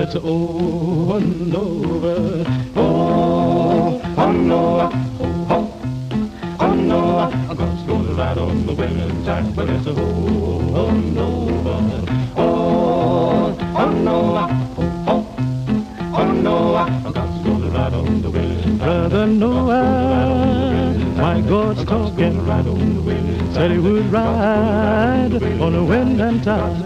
it's over and over. Oh, oh Noah, oh, oh Noah, God's gonna ride on the winning tide, but it's over and over. Oh, oh Noah, oh, oh Noah, God's gonna ride on the winning tide. Brother Noah, my God's talking, said he would ride on the wind and tide.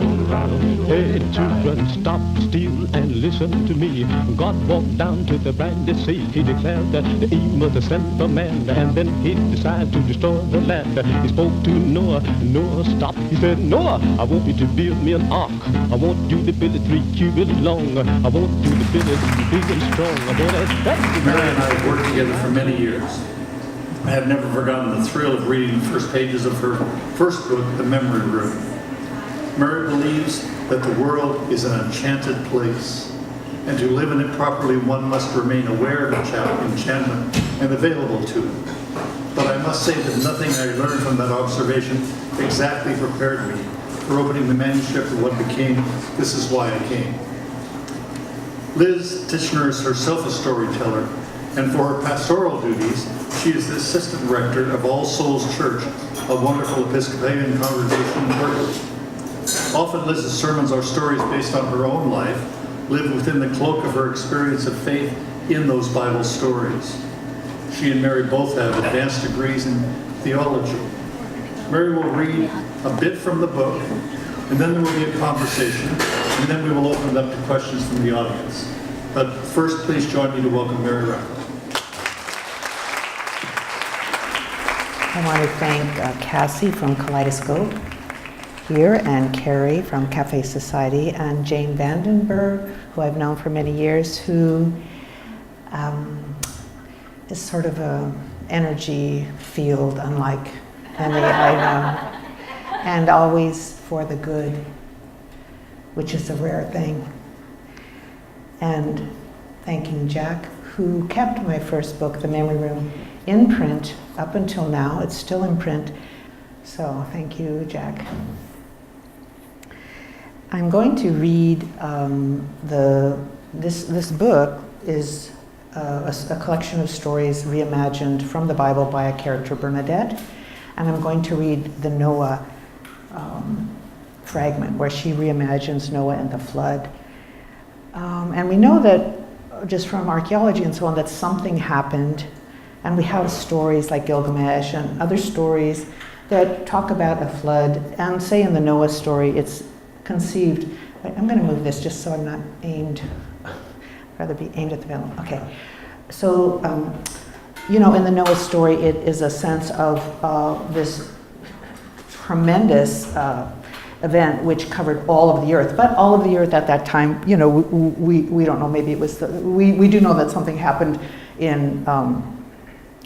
Hey, children, stop, still, and listen to me. God walked down to the briny sea. He declared that the aim of the sent for man, and then he decided to destroy the land. He spoke to Noah. Noah stopped. He said, Noah, I want you to build me an ark. I want you to build it 3 cubits long. I want you to build it big and strong. Mary and I have worked together for many years. I have never forgotten the thrill of reading the first pages of her first book, The Memory Room. Mary believes that the world is an enchanted place, and to live in it properly, one must remain aware of enchantment and available to it. But I must say that nothing I learned from that observation exactly prepared me for opening the manuscript of what became This Is Why I Came. Liz Tichenor is herself a storyteller, and for her pastoral duties, she is the assistant rector of All Souls Church, a wonderful Episcopalian congregation in Berkeley. Often Liz's sermons are stories based on her own life, lived within the cloak of her experience of faith in those Bible stories. She and Mary both have advanced degrees in theology. Mary will read a bit from the book, and then there will be a conversation, and then we will open it up to questions from the audience. But first, please join me to welcome Mary Rakow. I want to thank Cassie from Kaleidoscope here, and Carrie from Cafe Society, and Jane Vandenberg, who I've known for many years, who is sort of a energy field unlike any I know, and always for the good, which is a rare thing. And thanking Jack, who kept my first book, The Memory Room, in print up until now. It's still in print. So thank you, Jack. I'm going to read this book is a collection of stories reimagined from the Bible by a character, Bernadette, and I'm going to read the Noah fragment where she reimagines Noah and the flood. And we know that just from archaeology and so on that something happened, and we have stories like Gilgamesh and other stories that talk about a flood, and say in the Noah story it's conceived. I'm going to move this just so I'm not aimed, I'd rather be aimed at the middle. Okay, so you know, in the Noah story it is a sense of this tremendous event which covered all of the earth, but all of the earth at that time, you know, we don't know, maybe it was, we do know that something happened in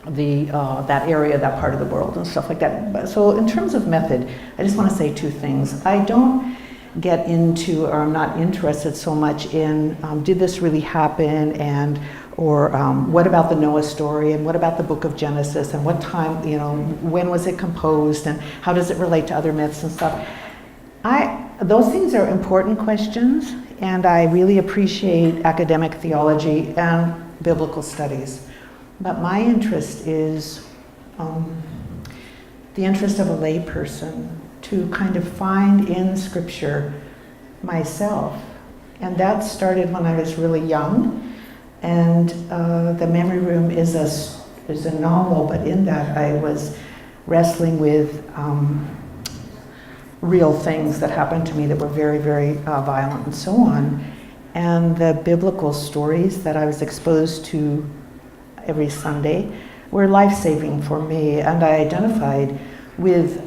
that area, that part of the world and stuff like that. But, so in terms of method, I just want to say 2 things. I don't get into, or I'm not interested so much in, did this really happen, and or what about the Noah story, and what about the book of Genesis, and what time, you know, when was it composed, and how does it relate to other myths and stuff. Those things are important questions, and I really appreciate academic theology and biblical studies. But my interest is the interest of a lay person to kind of find in Scripture myself. And that started when I was really young. And The Memory Room is a novel, but in that I was wrestling with real things that happened to me that were very, very violent and so on. And the biblical stories that I was exposed to every Sunday were life-saving for me, and I identified with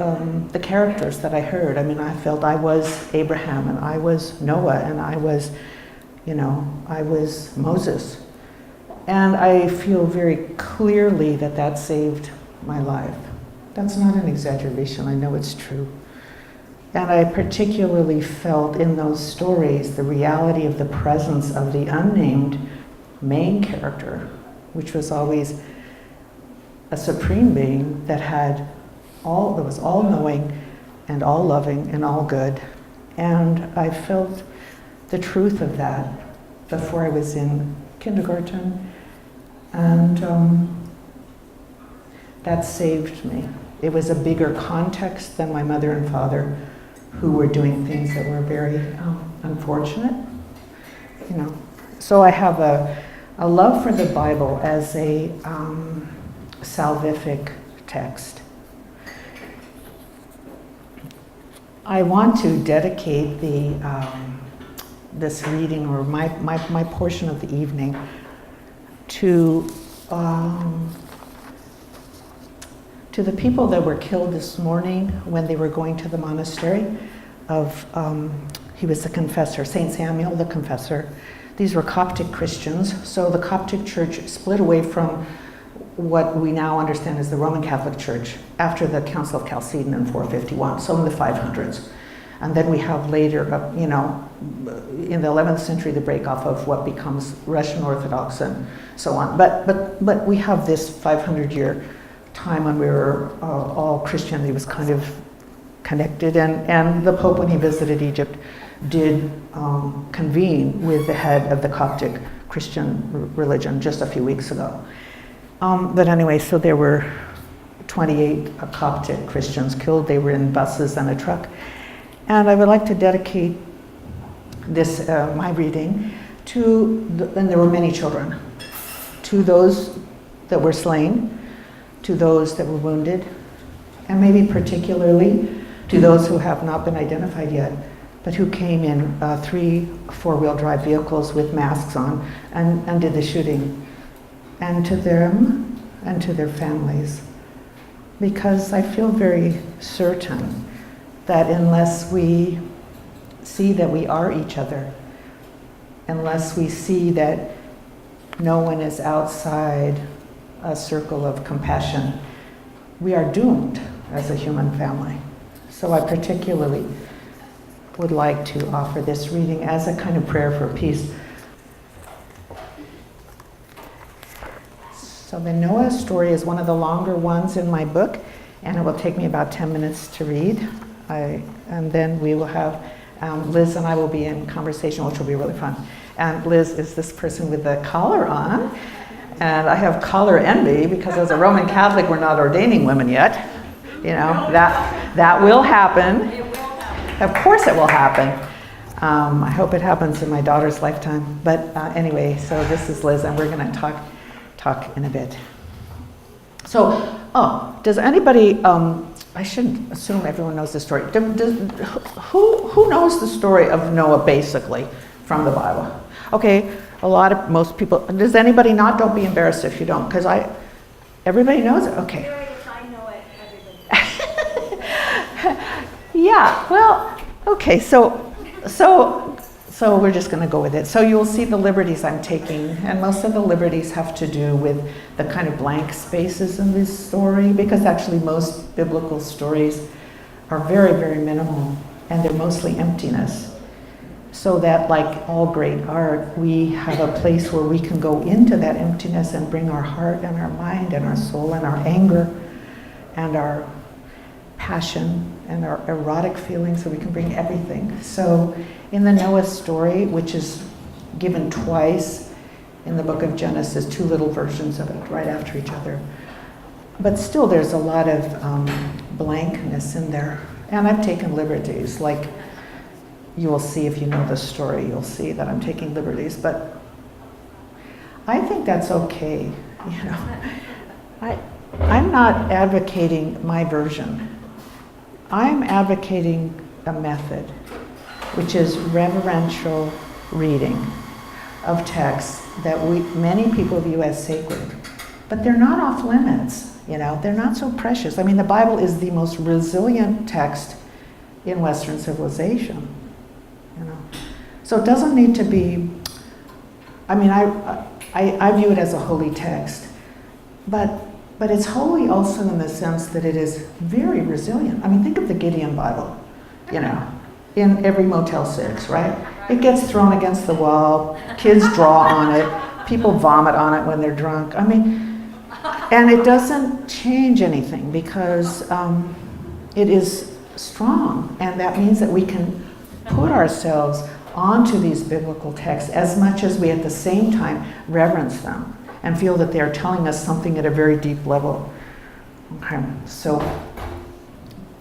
the characters that I heard. I mean, I felt I was Abraham, and I was Noah, and I was, you know, I was Moses. And I feel very clearly that that saved my life. That's not an exaggeration, I know it's true. And I particularly felt in those stories the reality of the presence of the unnamed main character, which was always a supreme being that was all-knowing and all-loving and all-good. And I felt the truth of that before I was in kindergarten, and that saved me. It was a bigger context than my mother and father, who were doing things that were very unfortunate, you know. So I have a love for the Bible as a salvific text. I want to dedicate this reading, or my portion of the evening, to the people that were killed this morning when they were going to the monastery he was the confessor, Saint Samuel the confessor. These were Coptic Christians, so the Coptic Church split away from what we now understand as the Roman Catholic Church after the Council of Chalcedon in 451, so in the 500s. And then we have later, in the 11th century, the break off of what becomes Russian Orthodox and so on. But we have this 500-year time when we were all Christianity was kind of connected, and the Pope, when he visited Egypt, did convene with the head of the Coptic Christian religion just a few weeks ago. But anyway, so there were 28 Coptic Christians killed. They were in buses and a truck. And I would like to dedicate this, my reading, and there were many children, to those that were slain, to those that were wounded, and maybe particularly to those who have not been identified yet, but who came in 3 four-wheel drive vehicles with masks on and did the shooting, and to them and to their families. Because I feel very certain that unless we see that we are each other, unless we see that no one is outside a circle of compassion, we are doomed as a human family. So I particularly would like to offer this reading as a kind of prayer for peace. So the Noah story is one of the longer ones in my book, and it will take me about 10 minutes to read. And then we will have, Liz and I will be in conversation, which will be really fun. And Liz is this person with the collar on, and I have collar envy because as a Roman Catholic, we're not ordaining women yet. You know, that will happen. It will happen. Of course it will happen. I hope it happens in my daughter's lifetime. But anyway, so this is Liz, and we're going to talk in a bit. So, does anybody, I shouldn't assume everyone knows the story. Who knows the story of Noah basically from the Bible? Okay, most people. Does anybody not? Don't be embarrassed if you don't, because everybody knows it. Okay. If I know it, everybody. Yeah. Well. Okay. So we're just going to go with it. So you'll see the liberties I'm taking, and most of the liberties have to do with the kind of blank spaces in this story, because actually most biblical stories are very, very minimal, and they're mostly emptiness. So that, like all great art, we have a place where we can go into that emptiness and bring our heart and our mind and our soul and our anger and our passion and our erotic feelings, so we can bring everything. So in the Noah story, which is given twice in the book of Genesis, 2 little versions of it right after each other, but still there's a lot of blankness in there. And I've taken liberties, like you will see if you know the story, you'll see that I'm taking liberties, but I think that's okay, you know. I'm not advocating my version. I'm advocating a method, which is reverential reading of texts that many people view as sacred, but they're not off limits, you know, they're not so precious. I mean, the Bible is the most resilient text in Western civilization, you know. So it doesn't need to be, I mean, I view it as a holy text, but it's holy also in the sense that it is very resilient. I mean, think of the Gideon Bible, you know, in every Motel 6, right? It gets thrown against the wall, kids draw on it, people vomit on it when they're drunk. I mean, and it doesn't change anything because it is strong, and that means that we can put ourselves onto these biblical texts as much as we at the same time reverence them and feel that they are telling us something at a very deep level. Okay, so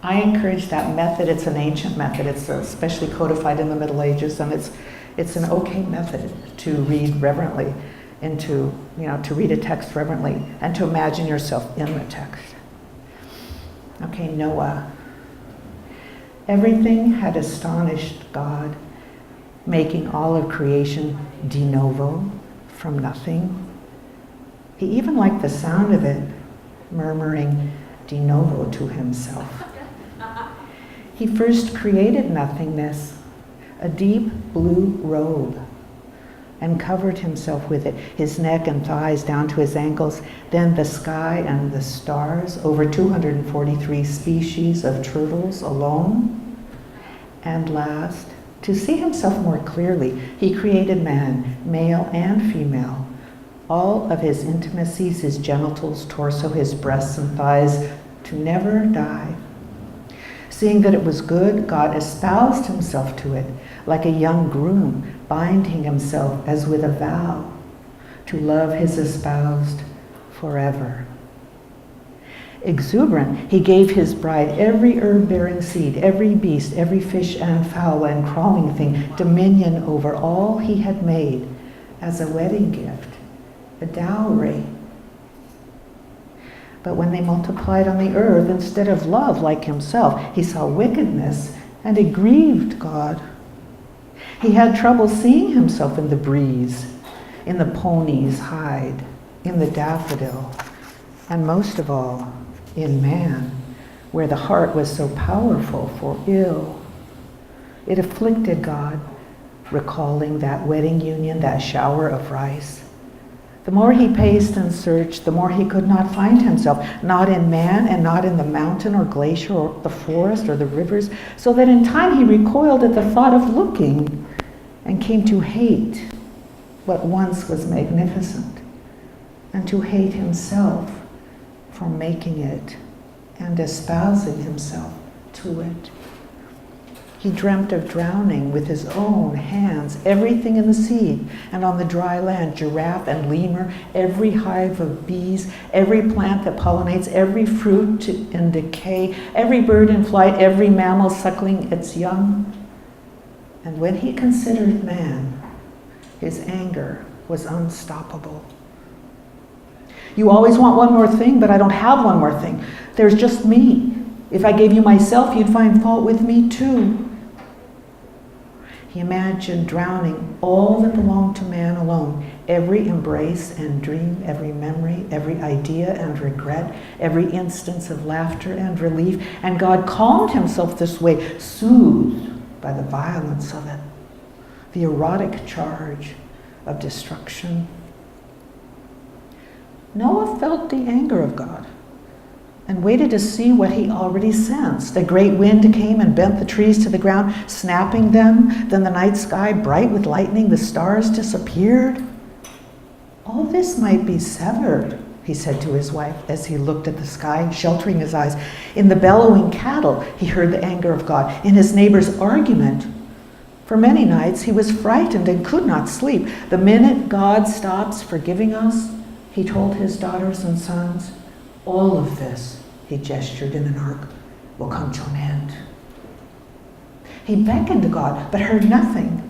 I encourage that method. It's an ancient method. It's especially codified in the Middle Ages, and it's an okay method to read reverently, and to read a text reverently, and to imagine yourself in the text. Okay, Noah. Everything had astonished God, making all of creation de novo, from nothing. He even liked the sound of it, murmuring de novo to himself. He first created nothingness, a deep blue robe, and covered himself with it, his neck and thighs down to his ankles, then the sky and the stars, over 243 species of turtles alone. And last, to see himself more clearly, he created man, male and female, all of his intimacies, his genitals, torso, his breasts and thighs, to never die. Seeing that it was good, God espoused himself to it, like a young groom binding himself as with a vow, to love his espoused forever. Exuberant, he gave his bride every herb-bearing seed, every beast, every fish and fowl and crawling thing, dominion over all he had made, as a wedding gift, a dowry. But when they multiplied on the earth, instead of love like himself, he saw wickedness, and it grieved God. He had trouble seeing himself in the breeze, in the pony's hide, in the daffodil, and most of all, in man, where the heart was so powerful for ill. It afflicted God, recalling that wedding union, that shower of rice. The more he paced and searched, the more he could not find himself, not in man and not in the mountain or glacier or the forest or the rivers, so that in time he recoiled at the thought of looking and came to hate what once was magnificent, and to hate himself for making it and espousing himself to it. He dreamt of drowning with his own hands everything in the sea and on the dry land, giraffe and lemur, every hive of bees, every plant that pollinates, every fruit in decay, every bird in flight, every mammal suckling its young. And when he considered man, his anger was unstoppable. You always want one more thing, but I don't have one more thing. There's just me. If I gave you myself, you'd find fault with me too. He imagined drowning all that belonged to man alone, every embrace and dream, every memory, every idea and regret, every instance of laughter and relief. And God calmed himself this way, soothed by the violence of it, the erotic charge of destruction. Noah felt the anger of God and waited to see what he already sensed. A great wind came and bent the trees to the ground, snapping them. Then the night sky, bright with lightning, the stars disappeared. All this might be severed, he said to his wife as he looked at the sky, sheltering his eyes. In the bellowing cattle, he heard the anger of God. In his neighbor's argument, for many nights he was frightened and could not sleep. The minute God stops forgiving us, he told his daughters and sons, all of this, he gestured in an arc, will come to an end. He beckoned to God, but heard nothing.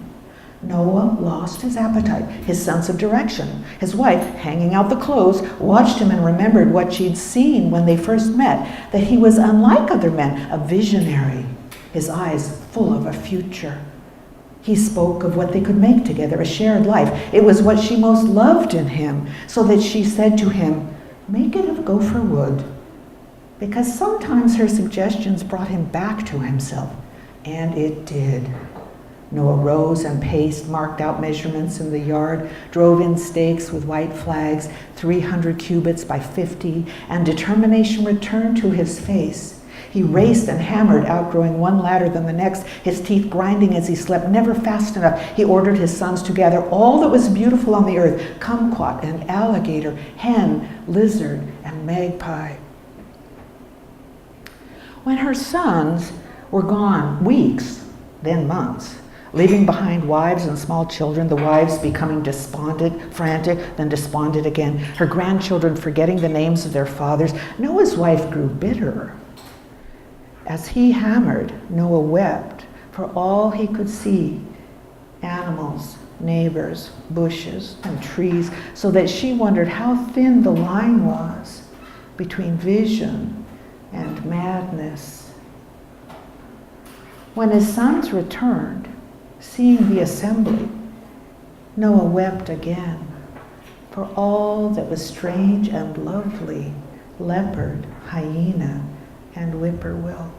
Noah lost his appetite, his sense of direction. His wife, hanging out the clothes, watched him and remembered what she'd seen when they first met, that he was unlike other men, a visionary, his eyes full of a future. He spoke of what they could make together, a shared life. It was what she most loved in him, so that she said to him, make it of gopher wood, because sometimes her suggestions brought him back to himself, and it did. Noah rose and paced, marked out measurements in the yard, drove in stakes with white flags, 300 cubits by 50, and determination returned to his face. He raced and hammered, outgrowing one ladder than the next, his teeth grinding as he slept, never fast enough. He ordered his sons to gather all that was beautiful on the earth, kumquat and alligator, hen, lizard, and magpie. When her sons were gone weeks, then months, leaving behind wives and small children, the wives becoming despondent, frantic, then despondent again, her grandchildren forgetting the names of their fathers. Noah's wife grew bitter. As he hammered, Noah wept for all he could see, animals, neighbors, bushes, and trees, so that she wondered how thin the line was between vision and madness. When his sons returned, seeing the assembly, Noah wept again for all that was strange and lovely, leopard, hyena, and whippoorwill.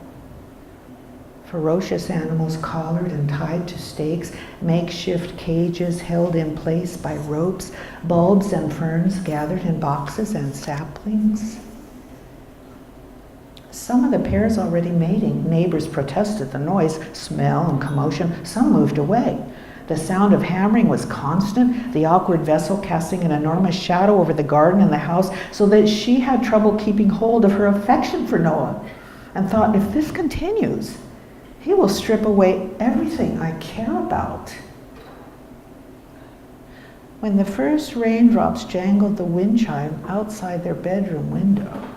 Ferocious animals collared and tied to stakes, makeshift cages held in place by ropes, bulbs and ferns gathered in boxes and saplings. Some of the pairs already mating. Neighbors protested the noise, smell, and commotion. Some moved away. The sound of hammering was constant, the awkward vessel casting an enormous shadow over the garden and the house, so that she had trouble keeping hold of her affection for Noah, and thought, if this continues, he will strip away everything I care about. When the first raindrops jangled the wind chime outside their bedroom window,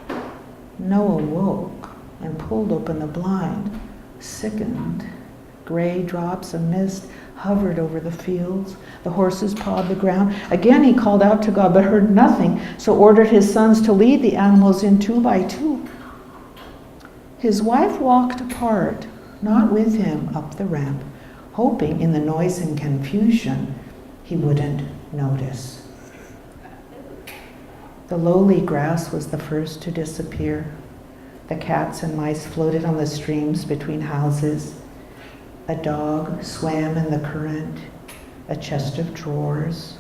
Noah woke and pulled open the blind, sickened. Gray drops of mist hovered over the fields. The horses pawed the ground. Again he called out to God, but heard nothing, so ordered his sons to lead the animals in 2 by 2. His wife walked apart, not with him, up the ramp, hoping in the noise and confusion he wouldn't notice. The lowly grass was the first to disappear. The cats and mice floated on the streams between houses. A dog swam in the current. A chest of drawers.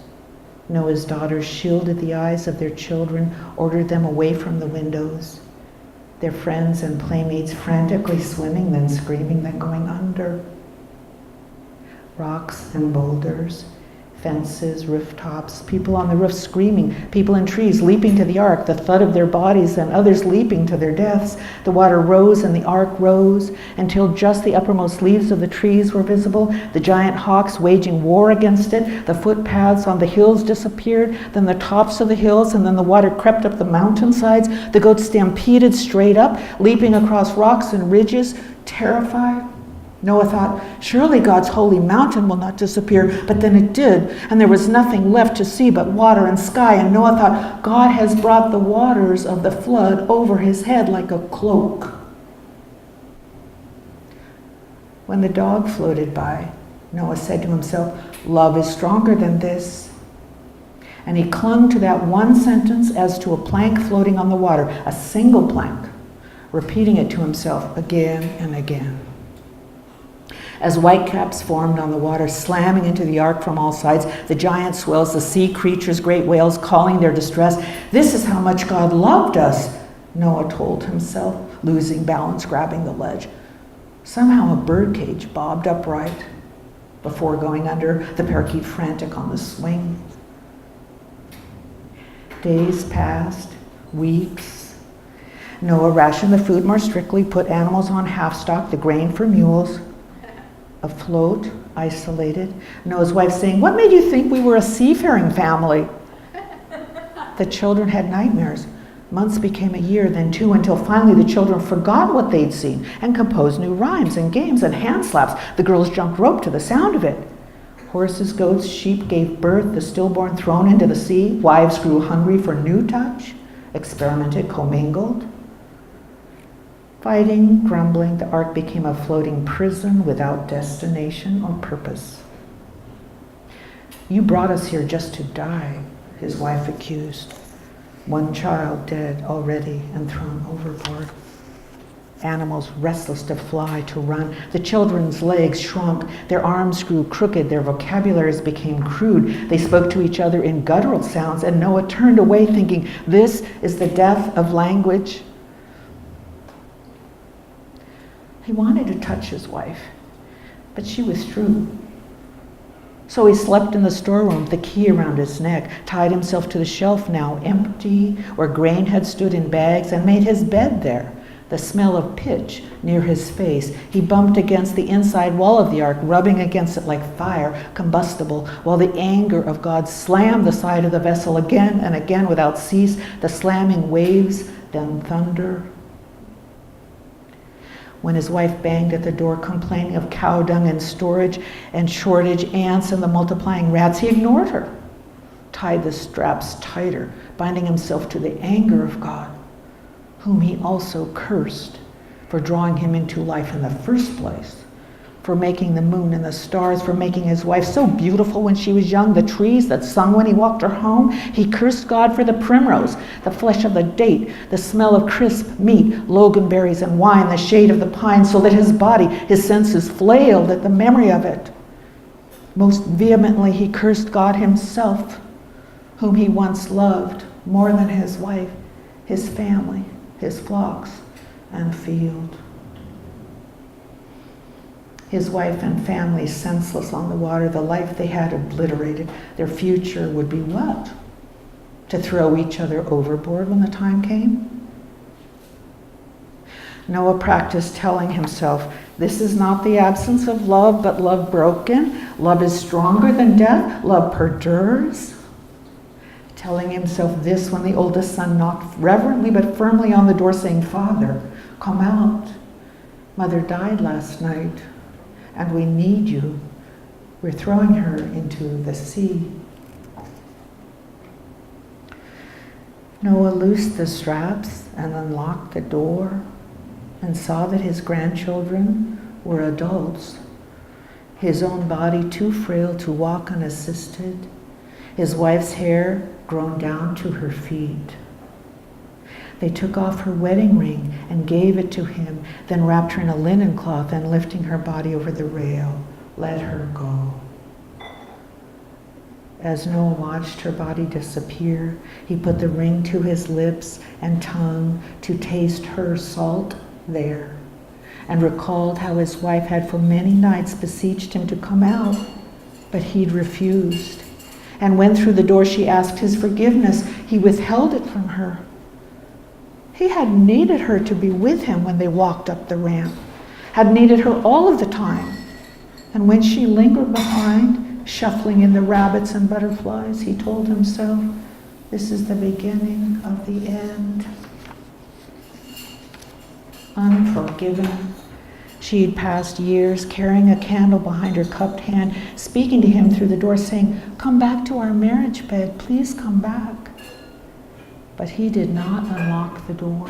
Noah's daughters shielded the eyes of their children, ordered them away from the windows. Their friends and playmates frantically swimming, then screaming, then going under. Rocks and boulders, fences, rooftops, people on the roof screaming, people in trees leaping to the ark, the thud of their bodies and others leaping to their deaths. The water rose and the ark rose until just the uppermost leaves of the trees were visible, the giant hawks waging war against it. The footpaths on the hills disappeared, then the tops of the hills, and then the water crept up the mountainsides. The goats stampeded straight up, leaping across rocks and ridges, terrified. Noah thought, surely God's holy mountain will not disappear, but then it did, and there was nothing left to see but water and sky, and Noah thought, God has brought the waters of the flood over his head like a cloak. When the dog floated by, Noah said to himself, love is stronger than this. And he clung to that one sentence as to a plank floating on the water, a single plank, repeating it to himself again and again. As whitecaps formed on the water, slamming into the ark from all sides, the giant swells, the sea creatures, great whales calling their distress. This is how much God loved us, Noah told himself, losing balance, grabbing the ledge. Somehow a birdcage bobbed upright before going under, the parakeet frantic on the swing. Days passed, weeks. Noah rationed the food more strictly, put animals on half stock, the grain for mules. Afloat, isolated. Noah's wife saying, what made you think we were a seafaring family? The children had nightmares. Months became a year, then 2, until finally the children forgot what they'd seen and composed new rhymes and games and hand slaps. The girls jumped rope to the sound of it. Horses, goats, sheep gave birth, the stillborn thrown into the sea. Wives grew hungry for new touch, experimented, commingled. Fighting, grumbling, the ark became a floating prison without destination or purpose. You brought us here just to die, his wife accused. One child dead already and thrown overboard. Animals restless to fly, to run. The children's legs shrunk, their arms grew crooked, their vocabularies became crude. They spoke to each other in guttural sounds, and Noah turned away thinking, this is the death of language. He wanted to touch his wife, but she withdrew. So he slept in the storeroom, the key around his neck, tied himself to the shelf now empty, where grain had stood in bags, and made his bed there, the smell of pitch near his face. He bumped against the inside wall of the ark, rubbing against it like fire, combustible, while the anger of God slammed the side of the vessel again and again without cease, the slamming waves, then thunder. When his wife banged at the door, complaining of cow dung and storage and shortage, ants and the multiplying rats, he ignored her, tied the straps tighter, binding himself to the anger of God, whom he also cursed for drawing him into life in the first place, for making the moon and the stars, for making his wife so beautiful when she was young, the trees that sung when he walked her home. He cursed God for the primrose, the flesh of the date, the smell of crisp meat, loganberries and wine, the shade of the pine, so that his body, his senses flailed at the memory of it. Most vehemently he cursed God himself, whom he once loved more than his wife, his family, his flocks and field. His wife and family senseless on the water, the life they had obliterated. Their future would be what? To throw each other overboard when the time came? Noah practiced telling himself, this is not the absence of love, but love broken. Love is stronger than death. Love perdures. Telling himself this when the oldest son knocked reverently but firmly on the door, saying, Father, come out. Mother died last night, and we need you. We're throwing her into the sea. Noah loosed the straps and unlocked the door and saw that his grandchildren were adults, his own body too frail to walk unassisted, his wife's hair grown down to her feet. They took off her wedding ring and gave it to him, then wrapped her in a linen cloth and lifting her body over the rail, let her go. As Noah watched her body disappear, he put the ring to his lips and tongue to taste her salt there, and recalled how his wife had for many nights beseeched him to come out, but he'd refused. And when through the door she asked his forgiveness, he withheld it from her. He had needed her to be with him when they walked up the ramp, had needed her all of the time. And when she lingered behind, shuffling in the rabbits and butterflies, he told himself, this is the beginning of the end. Unforgiven, she'd passed years carrying a candle behind her cupped hand, speaking to him through the door, saying, come back to our marriage bed, please come back. But he did not unlock the door.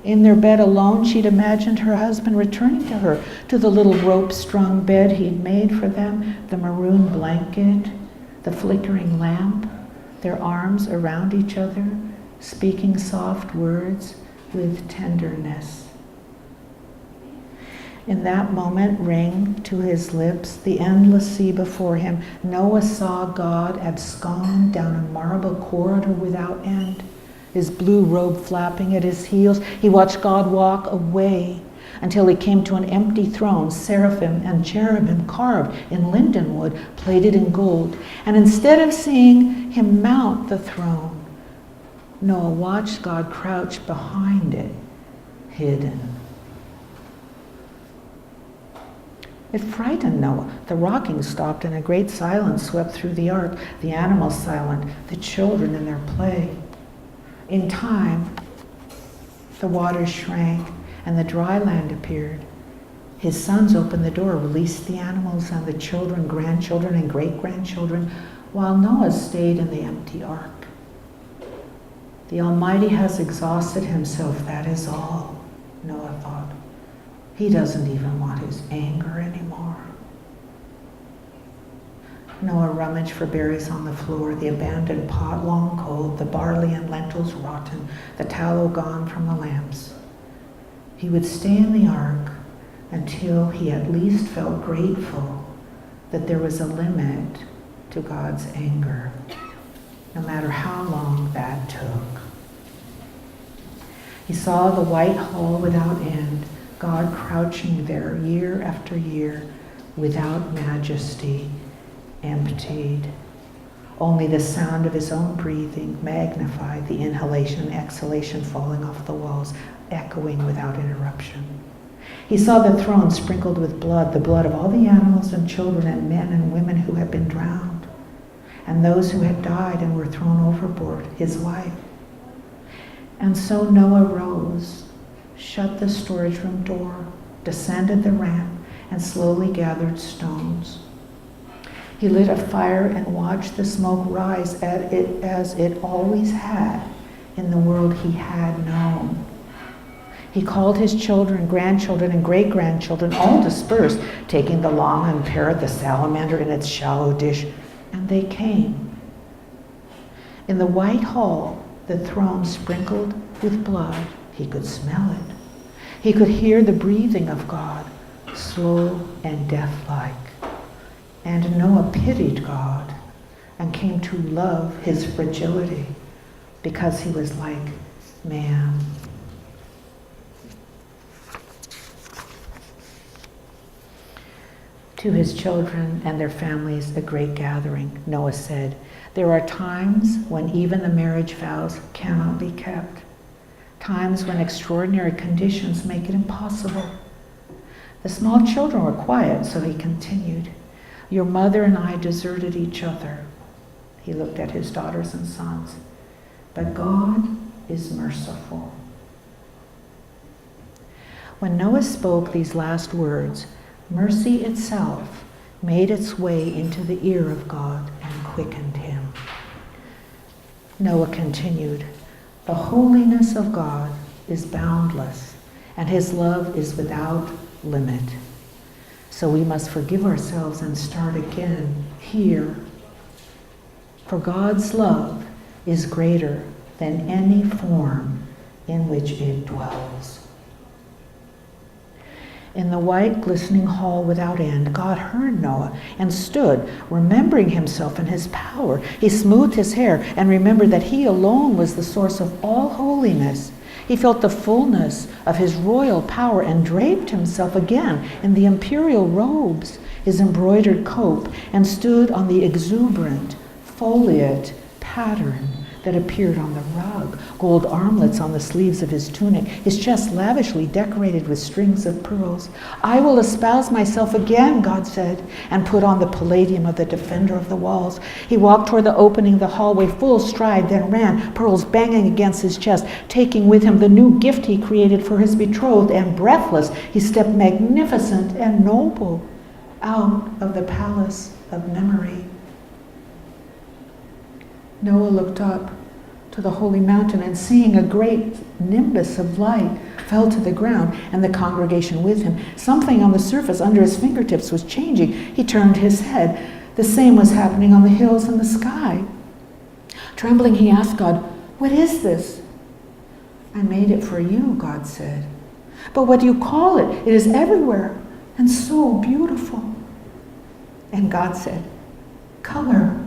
In their bed alone, she'd imagined her husband returning to her, to the little rope-strung bed he'd made for them, the maroon blanket, the flickering lamp, their arms around each other, speaking soft words with tenderness. In that moment, ring to his lips, the endless sea before him, Noah saw God abscond down a marble corridor without end, his blue robe flapping at his heels. He watched God walk away until he came to an empty throne, seraphim and cherubim carved in linden wood, plated in gold. And instead of seeing him mount the throne, Noah watched God crouch behind it, hidden. It frightened Noah. The rocking stopped and a great silence swept through the ark, the animals silent, the children in their play. In time, the waters shrank and the dry land appeared. His sons opened the door, released the animals and the children, grandchildren and great-grandchildren, while Noah stayed in the empty ark. The Almighty has exhausted himself, that is all, Noah thought. He doesn't even want his anger anymore. Noah rummaged for berries on the floor, the abandoned pot long cold, the barley and lentils rotten, the tallow gone from the lamps. He would stay in the ark until he at least felt grateful that there was a limit to God's anger, no matter how long that took. He saw the white hall without end, God crouching there year after year without majesty, emptied. Only the sound of his own breathing magnified, the inhalation and exhalation falling off the walls. echoing without interruption. He saw the throne sprinkled with blood, the blood of all the animals and children and men and women who had been drowned, and those who had died and were thrown overboard, his wife. And so Noah rose, shut the storage room door, descended the ramp, and slowly gathered stones. He lit a fire and watched the smoke rise as it always had in the world he had known. He called his children, grandchildren, and great-grandchildren, all dispersed, taking the llama and parrot, the salamander in its shallow dish, and they came. In the white hall, the throne sprinkled with blood, he could smell it. He could hear the breathing of God, slow and death-like. And Noah pitied God and came to love his fragility because he was like man. To his children and their families, a great gathering, Noah said, "There are times when even the marriage vows cannot be kept, times when extraordinary conditions make it impossible." The small children were quiet, so he continued, "Your mother and I deserted each other." He looked at his daughters and sons. "But God is merciful." When Noah spoke these last words, mercy itself made its way into the ear of God and quickened him. Noah continued, "The holiness of God is boundless, and his love is without limit. So we must forgive ourselves and start again here. For God's love is greater than any form in which it dwells." In the white, glistening hall without end, God heard Noah and stood, remembering himself and his power. He smoothed his hair and remembered that he alone was the source of all holiness. He felt the fullness of his royal power and draped himself again in the imperial robes, his embroidered cope, and stood on the exuberant, foliate pattern that appeared on the rug, gold armlets on the sleeves of his tunic, his chest lavishly decorated with strings of pearls. "I will espouse myself again," God said, and put on the palladium of the defender of the walls. He walked toward the opening of the hallway full stride, then ran, pearls banging against his chest, taking with him the new gift he created for his betrothed, and breathless, he stepped magnificent and noble out of the palace of memory. Noah looked up to the holy mountain, and seeing a great nimbus of light, fell to the ground, and the congregation with him. Something on the surface under his fingertips was changing. He turned his head. The same was happening on the hills and the sky. Trembling, he asked God, "What is this?" "I made it for you," God said. "But what do you call it? It is everywhere and so beautiful." And God said, "Color."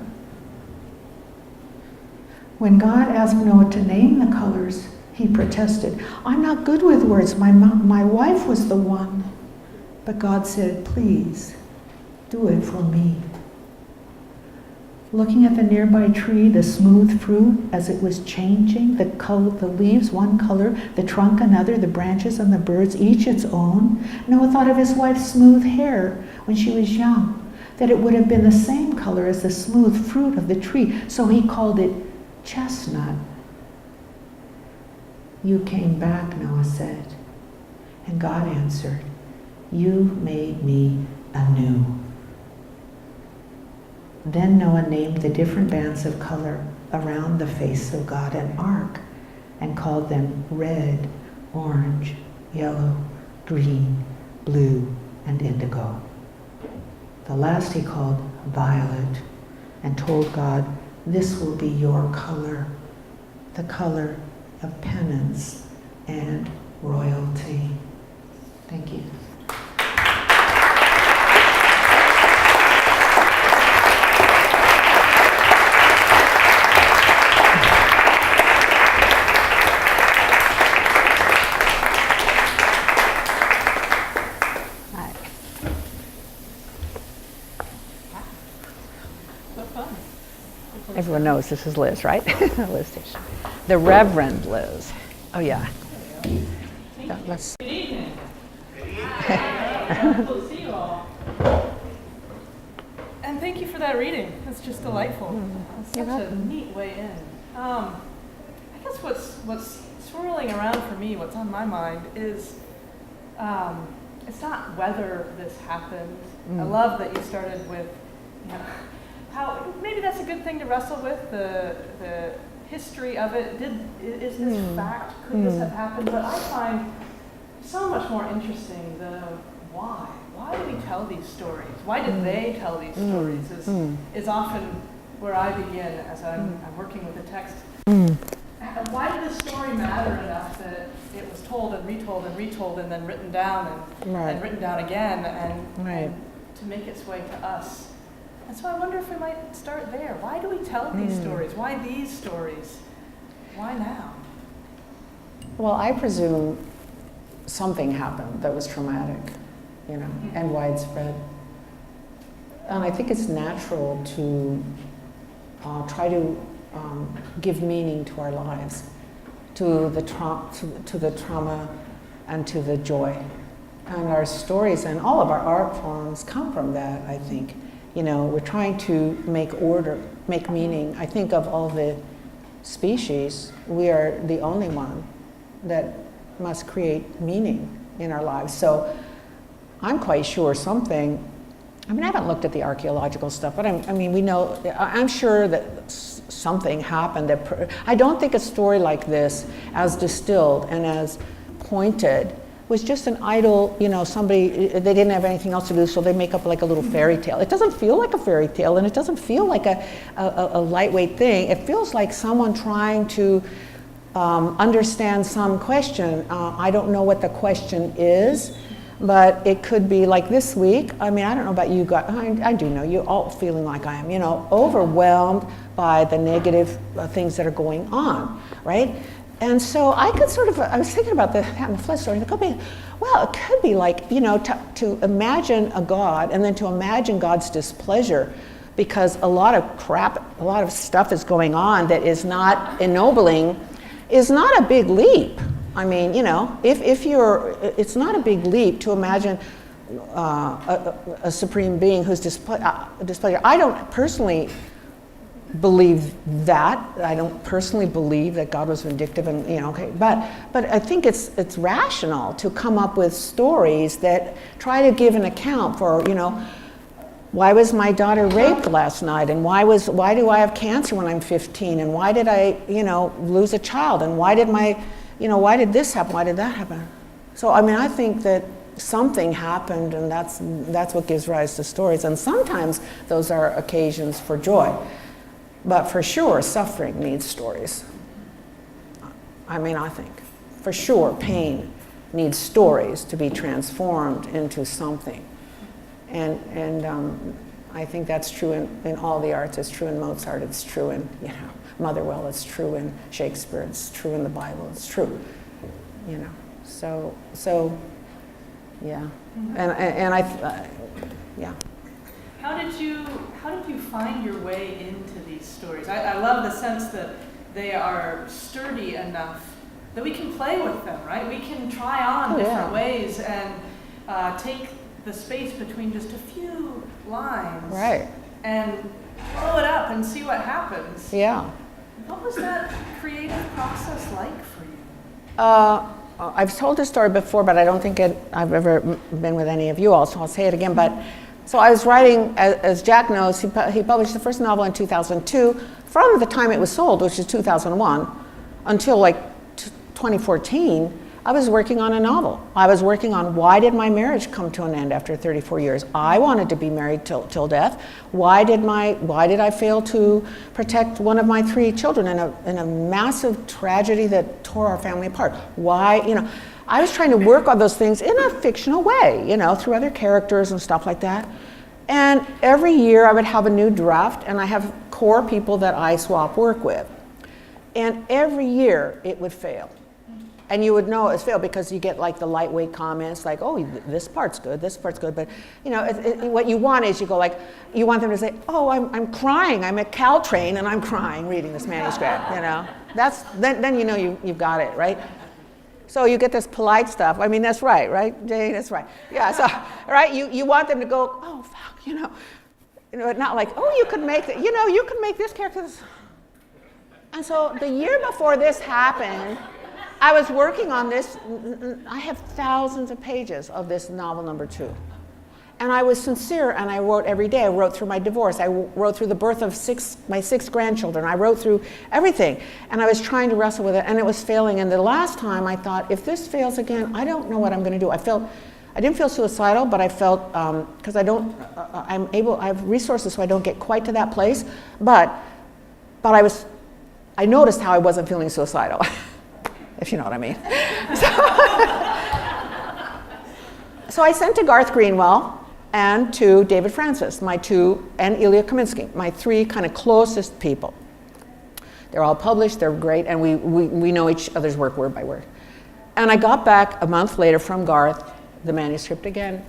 When God asked Noah to name the colors, he protested, "I'm not good with words. My wife was the one." But God said, "Please, do it for me." Looking at the nearby tree, the smooth fruit as it was changing, the leaves one color, the trunk another, the branches and the birds each its own, Noah thought of his wife's smooth hair when she was young, that it would have been the same color as the smooth fruit of the tree, so he called it chestnut. "You came back," Noah said. And God answered, "You made me anew." Then Noah named the different bands of color around the face of God an ark, and called them red, orange, yellow, green, blue, and indigo. The last he called violet, and told God, "This will be your color, the color of penance and royalty." Thank you. Everyone knows this is Liz, right? Liz Tichenor. The Reverend Liz. Oh, yeah. Let's. Good evening. Wonderful to see you all. And thank you for that reading. That's just delightful. It's such a neat way in. I guess what's swirling around for me, what's on my mind is it's not whether this happens. I love that you started with, how maybe that's a good thing to wrestle with, the history of it. Is this fact? Could this have happened? But I find so much more interesting the why. Why do we tell these stories? Why did they tell these stories? Is often where I begin as I'm working with the text. Why did this story matter enough that it was told and retold and then written down and written down again and to make its way to us? And so I wonder if we might start there. Why do we tell these stories? Why these stories? Why now? Well, I presume something happened that was traumatic, and widespread. And I think it's natural to try to give meaning to our lives, to the trauma and to the joy. And our stories and all of our art forms come from that, I think. We're trying to make order, make meaning. I think of all the species, we are the only one that must create meaning in our lives. So I'm quite sure something, I haven't looked at the archaeological stuff, but we know, I'm sure that something happened that, I don't think a story like this, as distilled and as pointed, was just an idle, somebody, they didn't have anything else to do, so they make up like a little fairy tale. It doesn't feel like a fairy tale, and it doesn't feel like a lightweight thing. It feels like someone trying to understand some question. I don't know what the question is, but it could be like this week. I don't know about you guys. I do know you're all feeling like I am, overwhelmed by the negative things that are going on, right? And so I was thinking about that in the flood story. It could be like, to imagine a God and then to imagine God's displeasure because a lot of stuff is going on that is not ennobling, is not a big leap. It's not a big leap to imagine a supreme being who's displeasure. I don't personally believe that. I don't personally believe that God was vindictive and, but I think it's rational to come up with stories that try to give an account for, why was my daughter raped last night, and why do I have cancer when I'm 15, and why did I, lose a child, and why did why did this happen, why did that happen? So, I think that something happened, and that's what gives rise to stories, and sometimes those are occasions for joy. But for sure, suffering needs stories. I think. For sure, pain needs stories to be transformed into something. And I think that's true in all the arts. It's true in Mozart, it's true in, Motherwell, it's true in Shakespeare, it's true in the Bible, it's true, So yeah. Yeah. How did you find your way into these stories? I love the sense that they are sturdy enough that we can play with them, right? We can try on different ways and take the space between just a few lines, right, and blow it up and see what happens. Yeah. What was that creative process like for you? I've told this story before, but I don't think I've ever been with any of you all, so I'll say it again. But so I was writing, as Jack knows, he published the first novel in 2002. From the time it was sold, which is 2001, until 2014, I was working on a novel. I was working on why did my marriage come to an end after 34 years? I wanted to be married till death. Why did I fail to protect one of my 3 children in a massive tragedy that tore our family apart? Why, I was trying to work on those things in a fictional way, through other characters and stuff like that. And every year I would have a new draft, and I have core people that I swap work with. And every year it would fail. And you would know it's failed because you get the lightweight comments like, oh, this part's good, but what you want is you want them to say, oh, I'm crying, I'm at Caltrain and I'm crying reading this manuscript, Then you've got it, right? So you get this polite stuff. I mean, that's right, Jane? That's right. Yeah, so, right, you want them to go, oh, fuck, not like, oh, you could make this character. And so the year before this happened, I was working on this. I have thousands of pages of this novel number 2. And I was sincere, and I wrote every day. I wrote through my divorce. I wrote through the birth of my 6 grandchildren. I wrote through everything. And I was trying to wrestle with it, and it was failing. And the last time I thought, if this fails again, I don't know what I'm going to do. I didn't feel suicidal, but I felt, because I have resources so I don't get quite to that place. But I noticed how I wasn't feeling suicidal, if you know what I mean. So I sent to Garth Greenwell and to David Francis, and Ilya Kaminsky, my 3 kind of closest people. They're all published, they're great, and we know each other's work word by word. And I got back a month later from Garth, the manuscript again,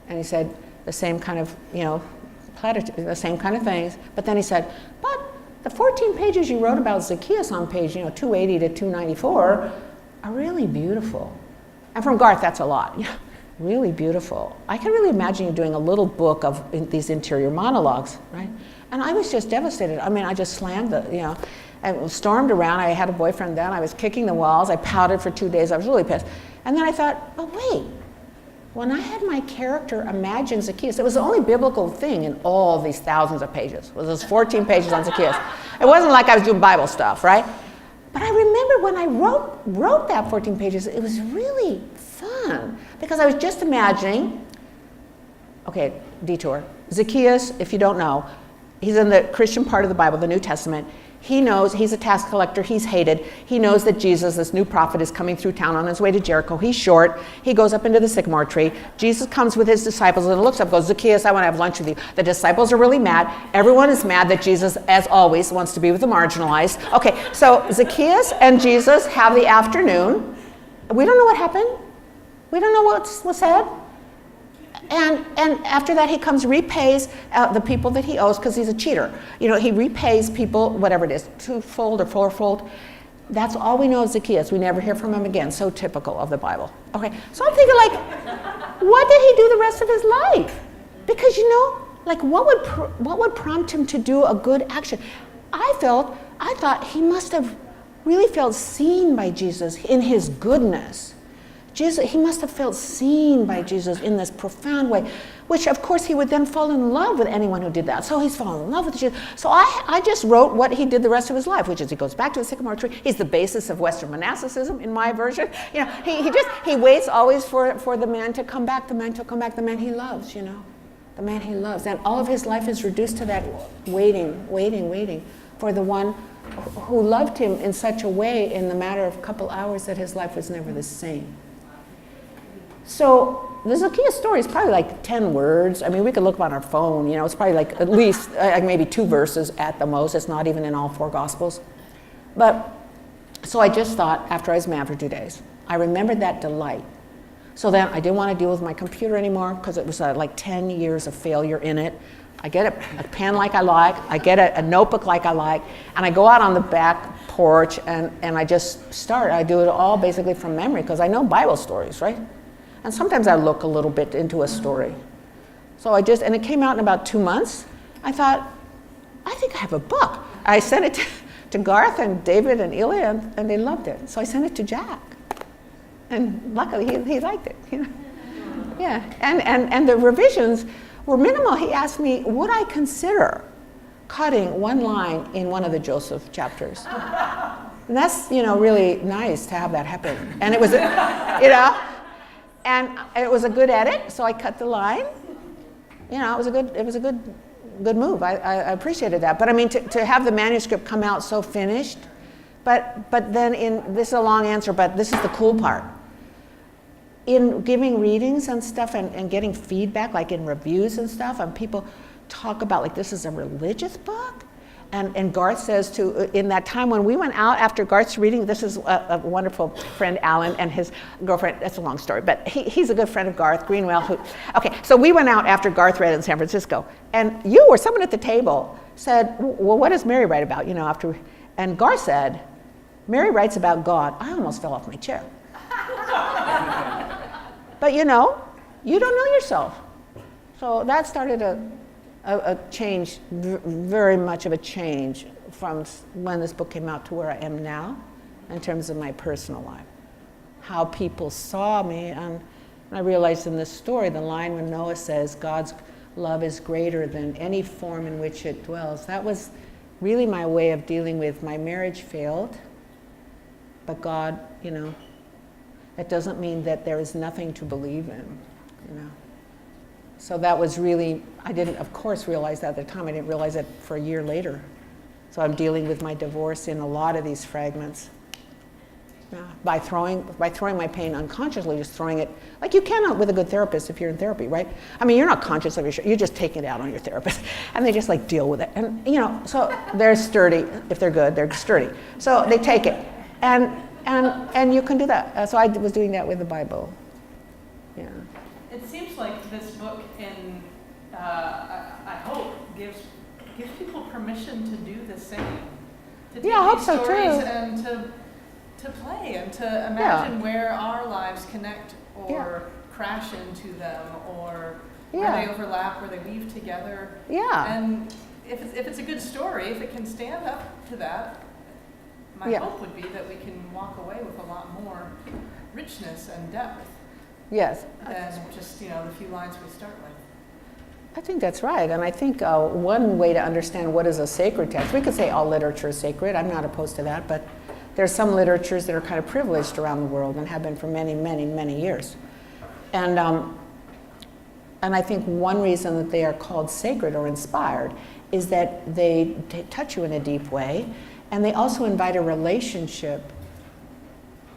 and he said the same kind of, the same kind of things, but then he said, but the 14 pages you wrote about Zacchaeus on page 280 to 294 are really beautiful. And from Garth, that's a lot. Really beautiful. I can really imagine you doing a little book of these interior monologues, right? And I was just devastated. I mean, I just slammed and stormed around. I had a boyfriend then. I was kicking the walls. I pouted for 2 days. I was really pissed. And then I thought, oh, wait. When I had my character imagine Zacchaeus, it was the only biblical thing in all these thousands of pages. It was those 14 pages on Zacchaeus. It wasn't like I was doing Bible stuff, right? But I remember when I wrote that 14 pages, it was really fun because I was just imagining, okay, detour. Zacchaeus, if you don't know, he's in the Christian part of the Bible, the New Testament. He knows he's a tax collector, he's hated. He knows that Jesus, this new prophet, is coming through town on his way to Jericho. He's short, he goes up into the sycamore tree. Jesus comes with his disciples and looks up and goes, Zacchaeus, I want to have lunch with you. The disciples are really mad. Everyone is mad that Jesus, as always, wants to be with the marginalized. Okay, so Zacchaeus and Jesus have the afternoon. We don't know what happened. We don't know what was said. And after that, he comes, repays the people that he owes because he's a cheater. He repays people, whatever it is, 2-fold or 4-fold. That's all we know of Zacchaeus. We never hear from him again. So typical of the Bible. Okay, so I'm thinking, what did he do the rest of his life? Because what would prompt him to do a good action? I thought he must have really felt seen by Jesus in his goodness. He must have felt seen by Jesus in this profound way, which of course he would then fall in love with anyone who did that. So he's fallen in love with Jesus. So I just wrote what he did the rest of his life, which is he goes back to the sycamore tree. He's the basis of Western monasticism in my version. He waits always for the man to come back, the man he loves, the man he loves. And all of his life is reduced to that waiting for the one who loved him in such a way in the matter of a couple hours that his life was never the same. So the Zacchaeus story is probably like 10 words. I mean, we could look up on our phone, it's probably like at least maybe 2 verses at the most. It's not even in all 4 Gospels. But, so I just thought, after I was mad for 2 days, I remembered that delight. So then I didn't want to deal with my computer anymore because it was like 10 years of failure in it. I get a pen like I like, I get a notebook like I like, and I go out on the back porch and I just start. I do it all basically from memory because I know Bible stories, right? And sometimes I look a little bit into a story. So and it came out in about 2 months. I thought, I think I have a book. I sent it to Garth and David and Ilya, and they loved it. So I sent it to Jack. And luckily he liked it. Yeah, and the revisions were minimal. He asked me, would I consider cutting one line in one of the Joseph chapters? And that's, really nice to have that happen. And it was, and it was a good edit, so I cut the line. It was a good move. I appreciated that. But I mean, to have the manuscript come out so finished, but then this is a long answer, but this is the cool part. In giving readings and stuff and getting feedback, like in reviews and stuff, and people talk about like this is a religious book. And Garth says in that time when we went out after Garth's reading, this is a wonderful friend, Alan, and his girlfriend, that's a long story, but he's a good friend of Garth Greenwell. So we went out after Garth read in San Francisco, and you or someone at the table said, well, what does Mary write about, and Garth said, Mary writes about God. I almost fell off my chair. But you don't know yourself. So that started a change, very much of a change from when this book came out to where I am now in terms of my personal life. How people saw me, and I realized in this story, the line when Noah says, God's love is greater than any form in which it dwells, that was really my way of dealing with my marriage failed, but God, it doesn't mean that there is nothing to believe in, So that was really, I didn't, of course, realize that at the time. I didn't realize it for a year later. So I'm dealing with my divorce in a lot of these fragments. By throwing my pain unconsciously, just throwing it, like you can with a good therapist if you're in therapy, right? I mean, you're not conscious of you're just taking it out on your therapist, and they just like deal with it. And so they're sturdy. If they're good, they're sturdy. So they take it, and you can do that. So I was doing that with the Bible. Yeah. It seems like this book, I hope, gives people permission to do the same. To take I hope these so stories too. And to play and to imagine where our lives connect or crash into them, or where they overlap, where they weave together. Yeah. And if it's a good story, if it can stand up to that, my hope would be that we can walk away with a lot more richness and depth. Yes. Than just the few lines we start with. I think that's right, and I think one way to understand what is a sacred text, we could say all literature is sacred. I'm not opposed to that, but there's some literatures that are kind of privileged around the world and have been for many, many, many years. And I think one reason that they are called sacred or inspired is that they touch you in a deep way, and they also invite a relationship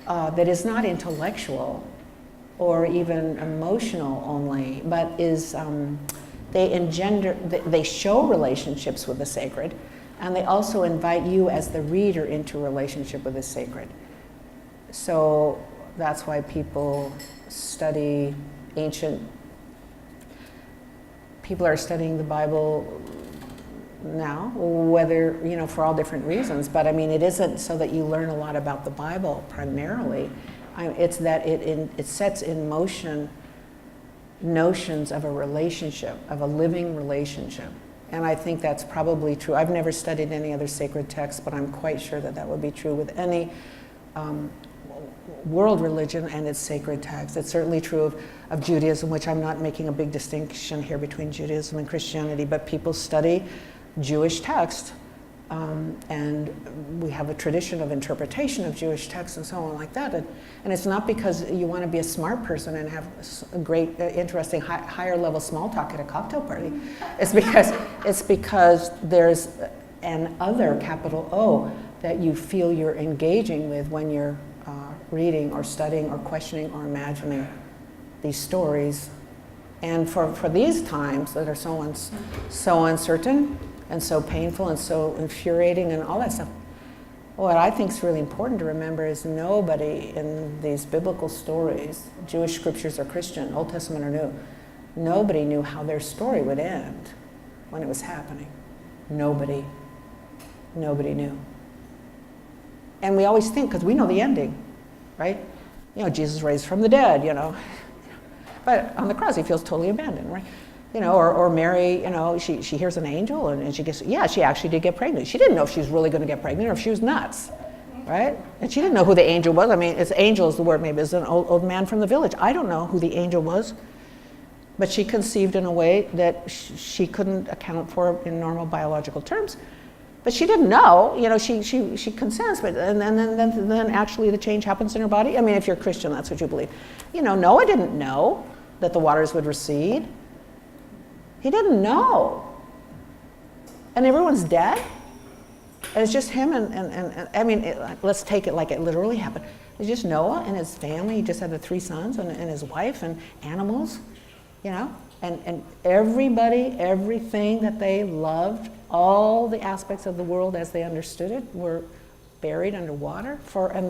that is not intellectual or even emotional only, but is they show relationships with the sacred, and they also invite you as the reader into a relationship with the sacred. So that's why people study people are studying the Bible now, whether, for all different reasons, but I mean, it isn't so that you learn a lot about the Bible primarily. It's that it sets in motion notions of a relationship, of a living relationship. And I think that's probably true. I've never studied any other sacred text, but I'm quite sure that would be true with any world religion and its sacred text. It's certainly true of Judaism, which I'm not making a big distinction here between Judaism and Christianity, but people study Jewish text. And we have a tradition of interpretation of Jewish texts and so on like that. And it's not because you want to be a smart person and have a great, interesting, higher level small talk at a cocktail party. It's because there's an other, capital O, that you feel you're engaging with when you're reading or studying or questioning or imagining these stories. And for these times that are so uncertain, and so painful and so infuriating and all that stuff. What I think is really important to remember is nobody in these biblical stories, Jewish scriptures or Christian, Old Testament or New, nobody knew how their story would end when it was happening. Nobody knew. And we always think, because we know the ending, right? Jesus raised from the dead, But on the cross, he feels totally abandoned, right? Or Mary, she hears an angel and she she actually did get pregnant. She didn't know if she was really going to get pregnant or if she was nuts, right? And she didn't know who the angel was. I mean, angel is the word, maybe it's an old man from the village. I don't know who the angel was, but she conceived in a way that she couldn't account for in normal biological terms. But she didn't know, she consents, but and then actually the change happens in her body. I mean, if you're a Christian, that's what you believe. Noah didn't know that the waters would recede. He didn't know. And everyone's dead. And it's just him and I mean, let's take it like it literally happened. It's just Noah and his family. He just had the 3 sons and his wife and animals, and everybody, everything that they loved, all the aspects of the world as they understood it were buried underwater. And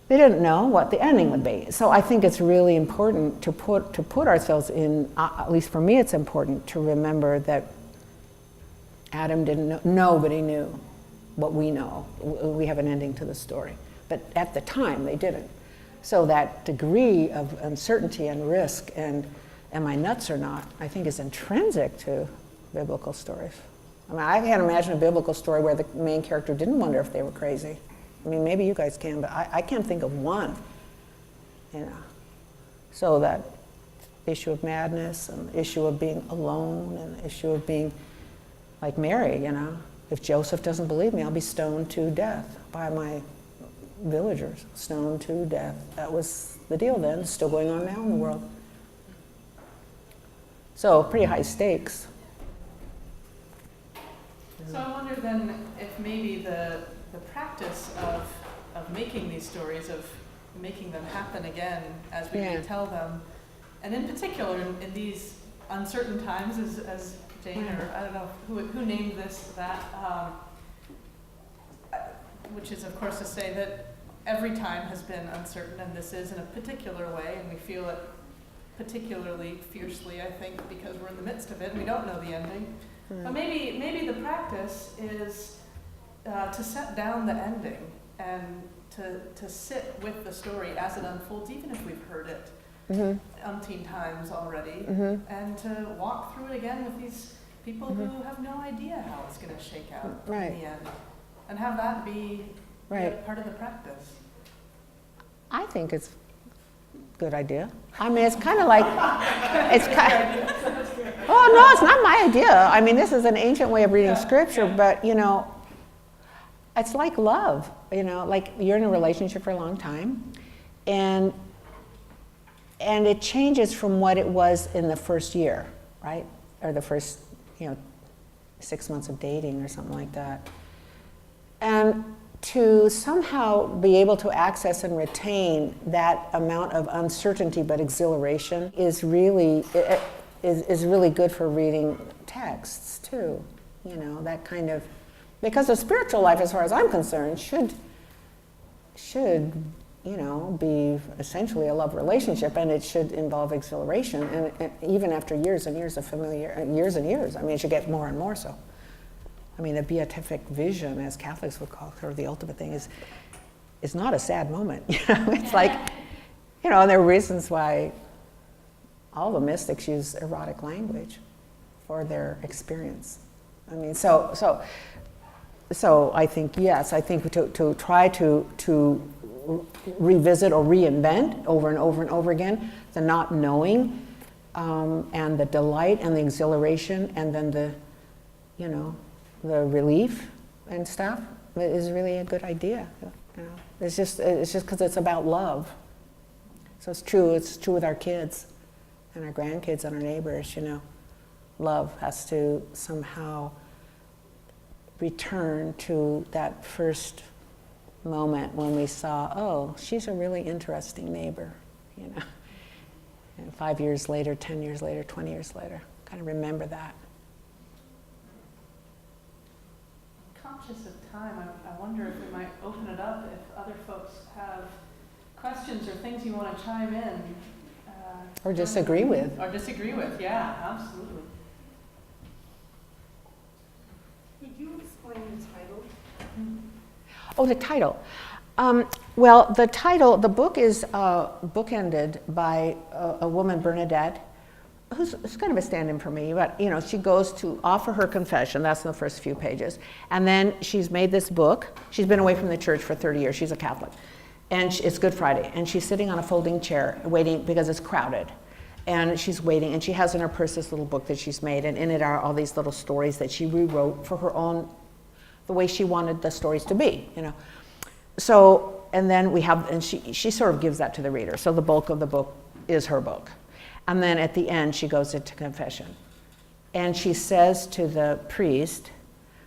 they didn't know what the ending would be. So I think it's really important to put ourselves in, at least for me it's important to remember that Adam didn't know, nobody knew what we know. We have an ending to the story. But at the time they didn't. So that degree of uncertainty and risk and am I nuts or not, I think is intrinsic to biblical stories. I mean, I can't imagine a biblical story where the main character didn't wonder if they were crazy. I mean, maybe you guys can, but I can't think of one, you know. So that issue of madness and the issue of being alone and the issue of being like Mary, you know. If Joseph doesn't believe me, I'll be stoned to death by my villagers, stoned to death. That was the deal then, it's still going on now in the world. So pretty high stakes. So I wonder then if maybe the practice of making these stories, of making them happen again as we retell them, and in particular in these uncertain times, as Jane, or I don't know who named this, which is of course to say that every time has been uncertain, and this is in a particular way, and we feel it particularly fiercely, I think, because we're in the midst of it and we don't know the ending. But maybe the practice is to set down the ending and to sit with the story as it unfolds, even if we've heard it umpteen times already, and to walk through it again with these people who have no idea how it's going to shake out in the end, and have that be part of the practice. I think it's a good idea. I mean, it's kind of like, it's kind oh, no, it's not my idea. I mean, this is an ancient way of reading scripture, but, you know, it's like love, you know, like you're in a relationship for a long time, and it changes from what it was in the first year, right? Or the first, 6 months of dating or something like that. And to somehow be able to access and retain that amount of uncertainty but exhilaration is really good for reading texts too. You know, that kind of, because the spiritual life, as far as I'm concerned, should be essentially a love relationship, and it should involve exhilaration, and even after years and years of years and years, I mean, it should get more and more so. I mean, the beatific vision, as Catholics would call it, or the ultimate thing, is not a sad moment. It's like, and there are reasons why all the mystics use erotic language for their experience. I mean, so I think, yes, I think to try to revisit or reinvent over and over and over again the not knowing, and the delight and the exhilaration, and then the relief and stuff is really a good idea. It's just because it's about love. So it's true with our kids and our grandkids and our neighbors. Love has to somehow return to that first moment when we saw, oh, she's a really interesting neighbor, and 5 years later, 10 years later, 20 years later, kind of remember that. Conscious of time, I wonder if we might open it up if other folks have questions or things you want to chime in. Or disagree with. Or disagree with, yeah, absolutely. Could you explain the title? Oh, the title. Well, the book is bookended by a woman, Bernadette, who's kind of a stand-in for me. But she goes to offer her confession. That's in the first few pages, and then she's made this book. She's been away from the church for 30 years. She's a Catholic, and it's Good Friday, and she's sitting on a folding chair waiting because it's crowded, and she's waiting. And she has in her purse this little book that she's made, and in it are all these little stories that she rewrote for her own, the way she wanted the stories to be. So, and then she sort of gives that to the reader. So the bulk of the book is her book. And then at the end, she goes into confession. And she says to the priest,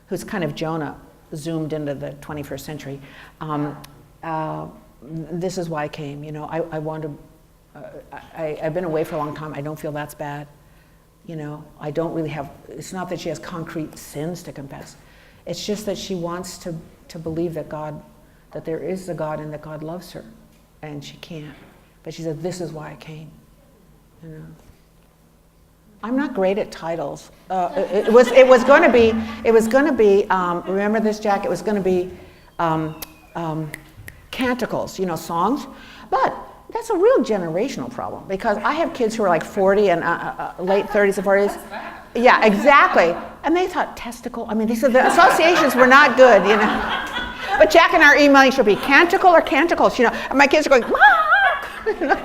who's kind of Jonah zoomed into the 21st century, this is why I came. I've been away for a long time. I don't feel that's bad. I don't really have, it's not that she has concrete sins to confess. It's just that she wants to believe that there is a God and that God loves her. And she can't. But she said, this is why I came. I'm not great at titles. It was going to be. Remember this, Jack? It was going to be canticles, songs. But that's a real generational problem, because I have kids who are like 40 and late 30s and 40s. Yeah, exactly. And they thought testicle. I mean, they said the associations were not good, you know. But Jack and I are emailing, she'll be canticle or canticles, you know. And my kids are going, Mom! You know?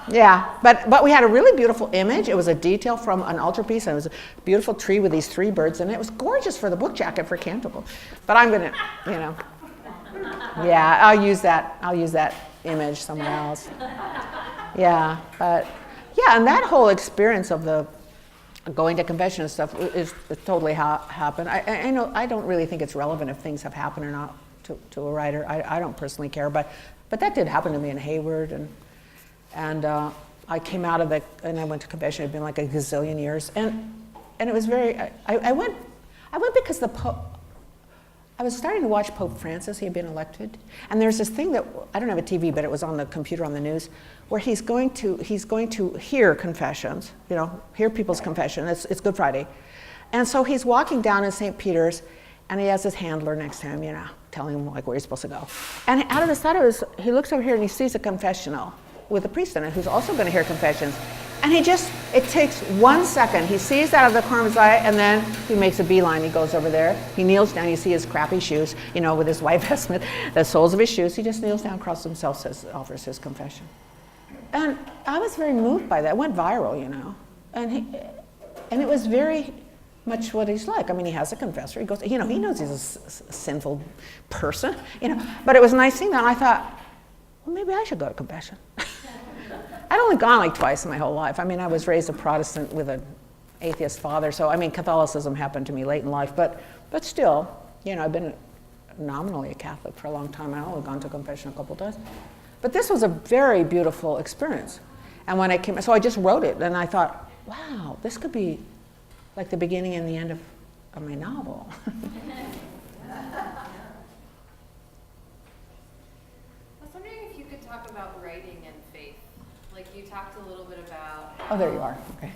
Yeah, but we had a really beautiful image. It was a detail from an altarpiece, and it was a beautiful tree with these 3 birds in it. It was gorgeous for the book jacket for canticle. But I'm gonna, you know, yeah, I'll use that image somewhere else. Yeah, but yeah, and that whole experience of the going to confession and stuff is totally happened. I know I don't really think it's relevant if things have happened or not to a writer. I don't personally care, but that did happen to me in Hayward, and I came out of and I went to confession. It'd been like a gazillion years, and it was very. I went because the Pope. I was starting to watch Pope Francis. He had been elected, and there's this thing that I don't have a TV, but it was on the computer on the news, where he's going to hear confessions. You know, hear people's confession. It's Good Friday, and so he's walking down in St. Peter's, and he has his handler next to him. You know, telling him like where he's supposed to go, and out of the side of he looks over here and he sees a confessional with a priest in it who's also going to hear confessions. And it takes 1 second. He sees out of the corner of his eye, and then he makes a beeline. He goes over there. He kneels down. You see his crappy shoes, you know, with his white vestment, the soles of his shoes. He just kneels down, crosses himself, offers his confession. And I was very moved by that. It went viral, you know. And it was very much what he's like. I mean, he has a confessor. He goes, you know, he knows he's a sinful person, you know. But it was nice seeing that. And I thought, well, maybe I should go to confession. I'd only gone like twice in my whole life. I mean, I was raised a Protestant with an atheist father, so I mean, Catholicism happened to me late in life, but still, you know, I've been nominally a Catholic for a long time. I've only gone to confession a couple times. But this was a very beautiful experience. And when I came, so I just wrote it, and I thought, wow, this could be like the beginning and the end of my novel. Talk about writing and faith. Like you talked a little bit about Oh, there you are. Okay.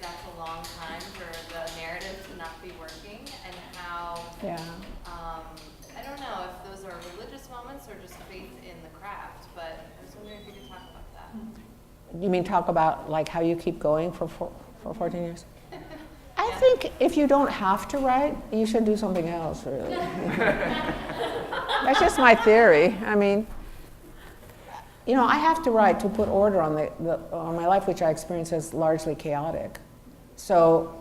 That's a long time for the narrative to not be working, and how I don't know if those are religious moments or just faith in the craft, but I was wondering if you could talk about that. You mean talk about like how you keep going for 14 years? I think if you don't have to write, you should do something else, really. That's just my theory. I mean, you know, I have to write to put order on on my life, which I experience as largely chaotic. So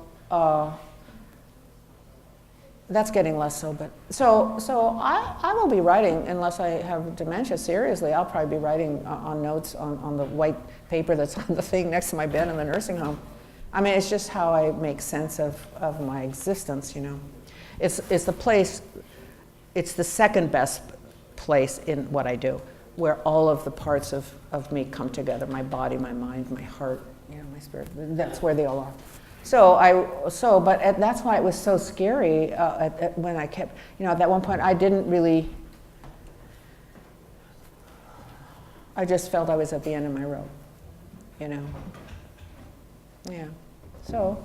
that's getting less so. But so I will be writing unless I have dementia. Seriously, I'll probably be writing on notes on the white paper that's on the thing next to my bed in the nursing home. I mean, it's just how I make sense of my existence, you know. It's the place, it's the second best place in what I do, where all of the parts of me come together, my body, my mind, my heart, you know, my spirit. That's where they all are. But that's why it was so scary when I kept, you know, at that one point I didn't really, I just felt I was at the end of my rope, you know. Yeah, so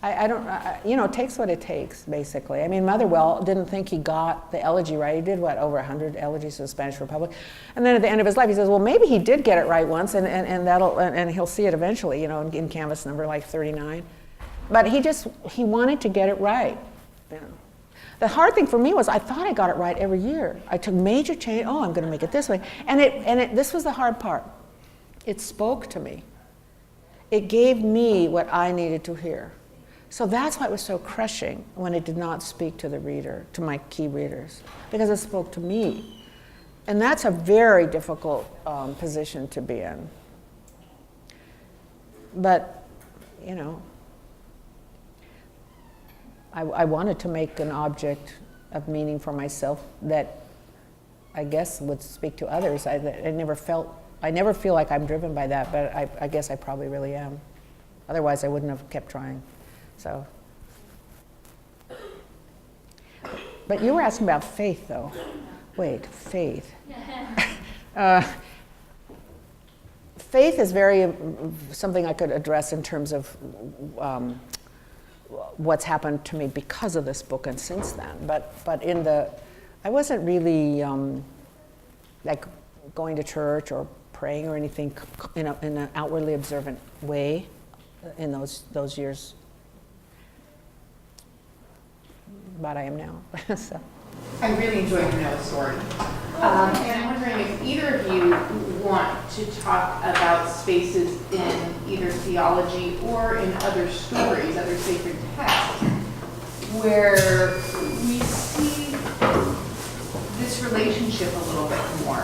I don't, you know, it takes what it takes, basically. I mean, Motherwell didn't think he got the elegy right. He did, what, over 100 elegies to the Spanish Republic. And then at the end of his life, he says, well, maybe he did get it right once, and he'll see it eventually, you know, in canvas number like 39. But he wanted to get it right, you know. The hard thing for me was I thought I got it right every year. I took major change, I'm going to make it this way. And this was the hard part. It spoke to me. It gave me what I needed to hear. So that's why it was so crushing when it did not speak to the reader, to my key readers, because it spoke to me. And that's a very difficult position to be in. But, you know, I wanted to make an object of meaning for myself that I guess would speak to others. I never feel like I'm driven by that, but I guess I probably really am. Otherwise, I wouldn't have kept trying. So, but you were asking about faith, though. Wait, faith. Faith is very something I could address in terms of what's happened to me because of this book and since then. But I wasn't really. like going to church or praying or anything in an outwardly observant way in those years. But I am now. So. I really enjoyed Noah's story. And I'm wondering if either of you want to talk about spaces in either theology or in other stories, other sacred texts, where we see this relationship a little bit more.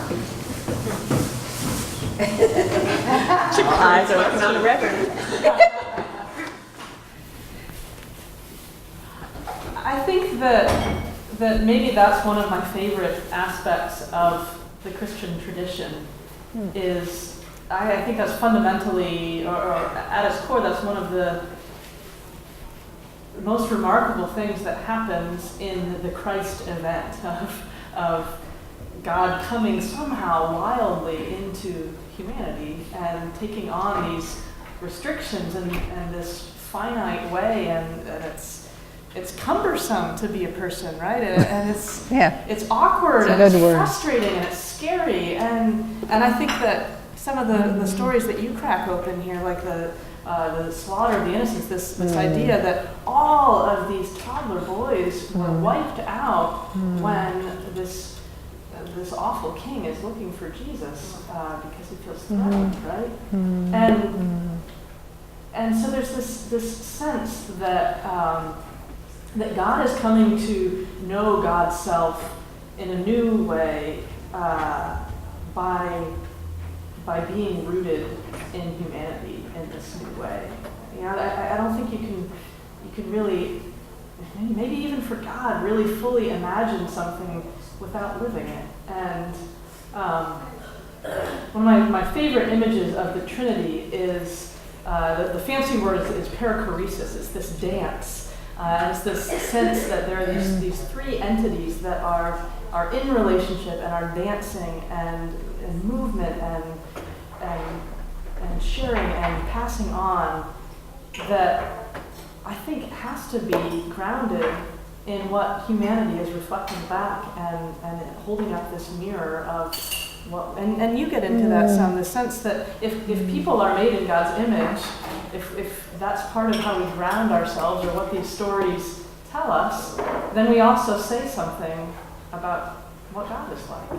Eyes are looking on the Reverend. I think that maybe that's one of my favorite aspects of the Christian tradition is I think that's fundamentally, or at its core, that's one of the most remarkable things that happens in the Christ event of God coming somehow wildly into humanity and taking on these restrictions and this finite way, and it's cumbersome to be a person, right? And it's awkward and it's frustrating and it's scary, and I think that some of the stories that you crack open here, like the slaughter of the innocents, this idea that all of these toddler boys were wiped out when this awful king is looking for Jesus because he feels threatened, right? And so there's this sense that that God is coming to know God's self in a new way by being rooted in humanity in this new way. You know, I don't think you can really, maybe even for God, really fully imagine something without living it. And one of my favorite images of the Trinity is, the fancy word is perichoresis. It's this dance. It's this sense that there are these three entities that are in relationship and are dancing and movement and sharing and passing on, that I think has to be grounded in what humanity is reflecting back and holding up this mirror of what, and you get into that some, the sense that if people are made in God's image, if that's part of how we ground ourselves or what these stories tell us, then we also say something about what God is like.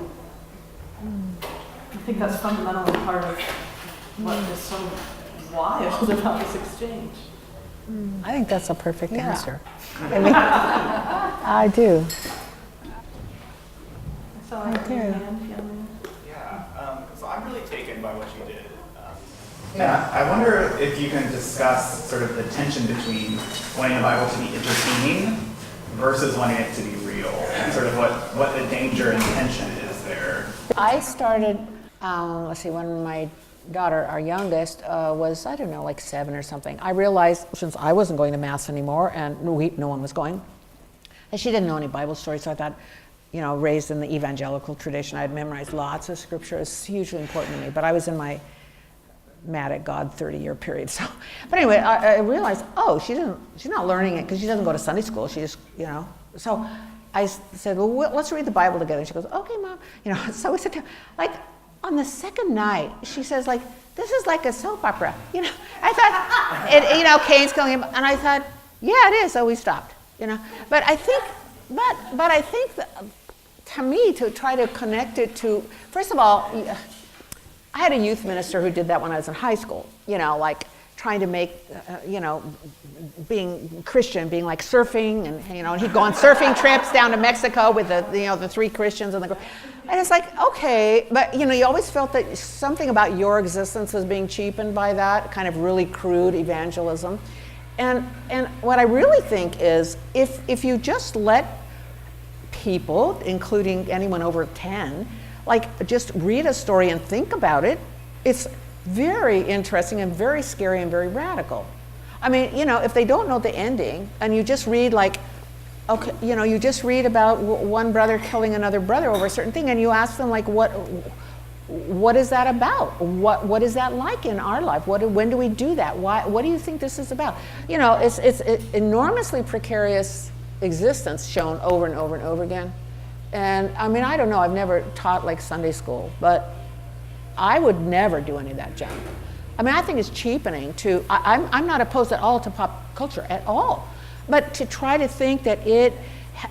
I think that's fundamentally part of what is so wild about this exchange. I think that's a perfect answer. I do. So I do. So I'm really taken by what you did. I wonder if you can discuss sort of the tension between wanting the Bible to be entertaining versus wanting it to be real, and sort of what the danger and tension is there. I started, when my daughter, our youngest, was, I don't know, like 7 or something. I realized, since I wasn't going to Mass anymore, and no one was going, and she didn't know any Bible stories, so I thought, raised in the evangelical tradition, I had memorized lots of scripture. It's hugely important to me, but I was in my mad at God 30-year period. So, but anyway, I realized, she's not learning it because she doesn't go to Sunday school. She just, So I said, well, let's read the Bible together. And she goes, okay, Mom. So we sit down. Like on the second night, she says, like, this is like a soap opera. I thought, Cain's killing him, and I thought, yeah, it is. So we stopped. But I think that, to me, to try to connect it to, first of all, I had a youth minister who did that when I was in high school, like trying to make, being Christian, being like surfing, and he'd go on surfing trips down to Mexico with the 3 Christians and it's like, okay, but you always felt that something about your existence was being cheapened by that kind of really crude evangelism. And what I really think is if you just let people, including anyone over 10, like just read a story and think about it, it's very interesting and very scary and very radical. I mean, if they don't know the ending and you just read you just read about one brother killing another brother over a certain thing, and you ask them like, what is that about? What is that like in our life? When do we do that? What do you think this is about? It's enormously precarious existence shown over and over and over again. And I mean, I don't know, I've never taught like Sunday school, but I would never do any of that junk. I mean, I think it's cheapening to, I'm not opposed at all to pop culture at all, but to try to think that it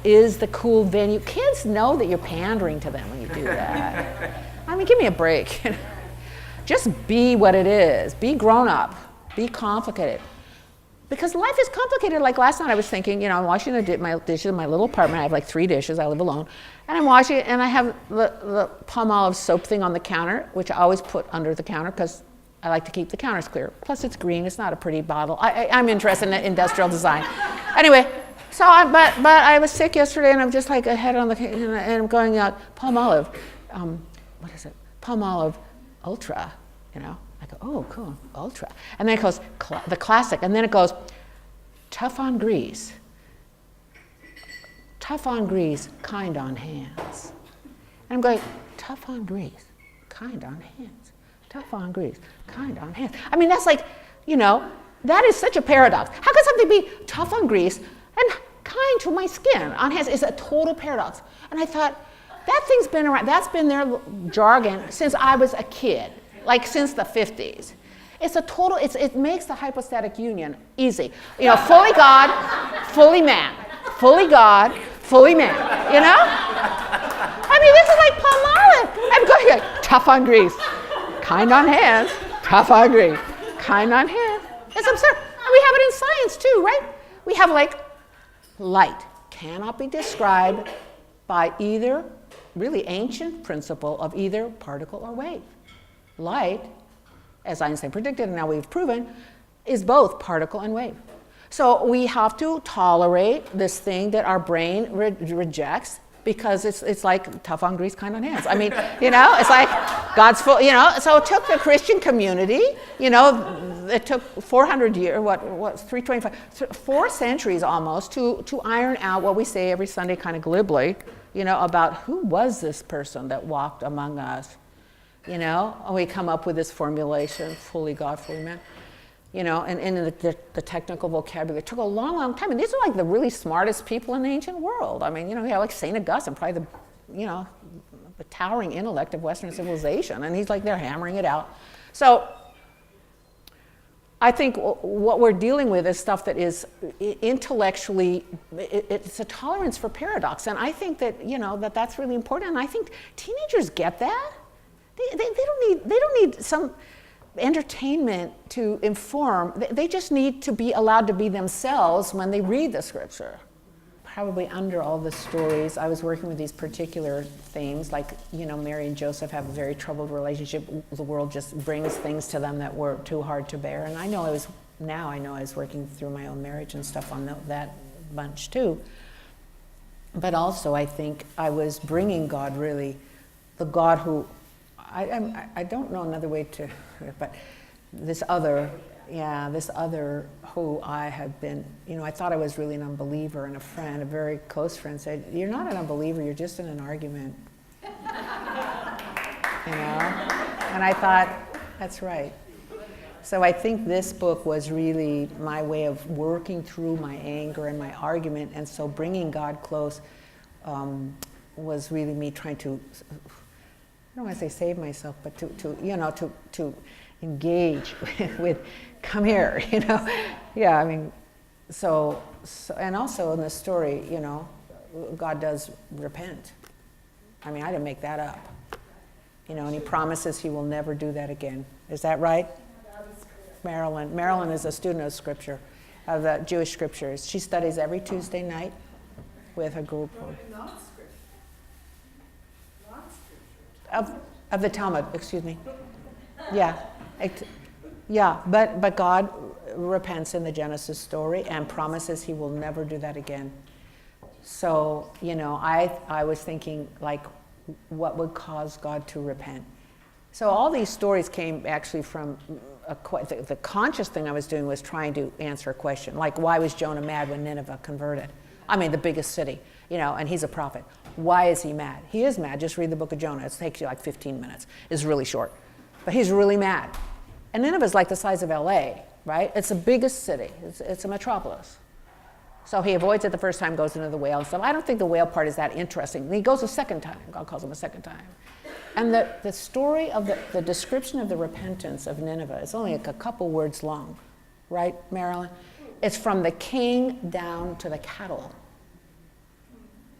is the cool venue. Kids know that you're pandering to them when you do that. I mean, give me a break. Just be what it is. Be grown up. Be complicated. Because life is complicated. Like last night I was thinking, you know, I'm washing my dishes in my little apartment. I have like 3 dishes. I live alone. And I'm washing it, and I have the Palmolive soap thing on the counter, which I always put under the counter because I like to keep the counters clear. Plus it's green. It's not a pretty bottle. I'm interested in industrial design. Anyway, so but I was sick yesterday, and I'm just like a head on the, and I'm going out, Palmolive, what is it? Palmolive Ultra, you know. I go, oh, cool, Ultra. And then it goes, the classic. And then it goes, tough on grease. Tough on grease, kind on hands. And I'm going, tough on grease, kind on hands. Tough on grease, kind on hands. I mean, that's like, you know, that is such a paradox. How could something be tough on grease and kind to my skin on hands? It's a total paradox. And I thought, that thing's been around, that's been their jargon since I was a kid. Like since the 50s. It's a total, it makes the hypostatic union easy. You know, fully God, fully man. Fully God, fully man, you know? I mean, this is like Palmolive. I'm going like, tough on grease, kind on hands, tough on grease, kind on hands. It's absurd. And we have it in science too, right? We have like, light cannot be described by either really ancient principle of either particle or wave. Light, as Einstein predicted, and now we've proven, is both particle and wave. So we have to tolerate this thing that our brain rejects because it's like tough on grease, kind on hands. I mean, you know, it's like God's full, you know. So it took the Christian community, you know, it took 400 years, 325, 4 centuries almost to iron out what we say every Sunday kind of glibly, you know, about who was this person that walked among us. You know, and we come up with this formulation, fully God, fully man. You know, and in the technical vocabulary, it took a long, long time. And these are like the really smartest people in the ancient world. I mean, you know, yeah, like St. Augustine, probably the, you know, the towering intellect of Western civilization. And he's like, they're hammering it out. So I think what we're dealing with is stuff that is intellectually, it's a tolerance for paradox. And I think that, you know, that's really important. And I think teenagers get that. They don't need some entertainment to inform. They just need to be allowed to be themselves when they read the scripture. Probably under all the stories, I was working with these particular themes, like, you know, Mary and Joseph have a very troubled relationship. The world just brings things to them that were too hard to bear. And I know I was working through my own marriage and stuff on that bunch too. But also I think I was bringing God, really, the God who, I don't know another way to, but this other who I had been, you know, I thought I was really an unbeliever, and a friend, a very close friend said, you're not an unbeliever, you're just in an argument. You know? And I thought, that's right. So I think this book was really my way of working through my anger and my argument, and so bringing God close was really me trying to, I don't want to say save myself, but to engage with, come here, you know. Yeah, I mean, so and also in the story, you know, God does repent. I mean, I didn't make that up. You know, and he promises he will never do that again. Is that right? Marilyn. Marilyn is a student of scripture, of the Jewish scriptures. She studies every Tuesday night with a group of the Talmud, excuse me. Yeah. But God repents in the Genesis story and promises he will never do that again. So, you know, I was thinking, like, what would cause God to repent? So all these stories came actually from the conscious thing I was doing was trying to answer a question, like, why was Jonah mad when Nineveh converted? I mean, the biggest city, you know, and he's a prophet. Why is he mad? He is mad. Just read the book of Jonah. It takes you like 15 minutes. It's really short. But he's really mad. And Nineveh is like the size of LA, right? It's the biggest city. It's a metropolis. So he avoids it the first time, goes into the whale and stuff. I don't think the whale part is that interesting. And he goes a second time. God calls him a second time. And the story of the description of the repentance of Nineveh is only like a couple words long, right, Marilyn? It's from the king down to the cattle.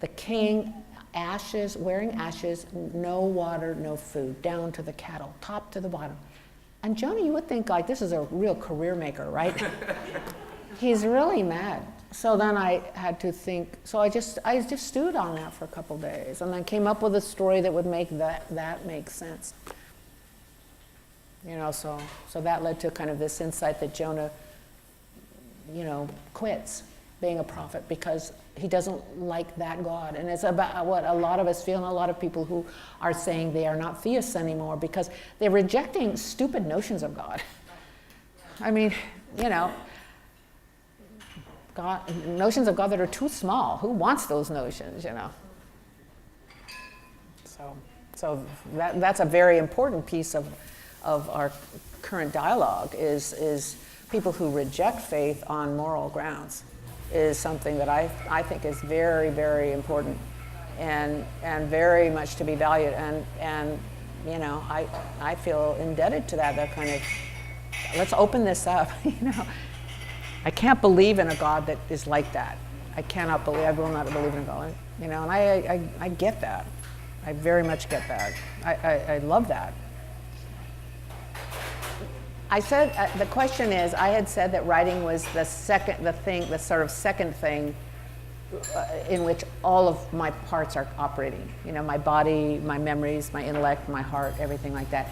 The king, ashes, wearing ashes, no water, no food, down to the cattle, top to the bottom. And Jonah, you would think like this is a real career maker, right? He's really mad. So then I had to think, so I just stewed on that for a couple days and then came up with a story that would make that make sense. You know, so that led to kind of this insight that Jonah, you know, quits being a prophet because he doesn't like that God. And it's about what a lot of us feel, and a lot of people who are saying they are not theists anymore because they're rejecting stupid notions of God. I mean, you know, God, notions of God that are too small. Who wants those notions, you know? So that's a very important piece of our current dialogue is people who reject faith on moral grounds is something that I think is very, very important and very much to be valued. And you know, I feel indebted to that kind of, let's open this up, you know. I can't believe in a God that is like that. I will not believe in a God, you know, and I get that. I very much get that. I love that. I said, the question is, I had said that writing was the sort of second thing in which all of my parts are operating. You know, my body, my memories, my intellect, my heart, everything like that.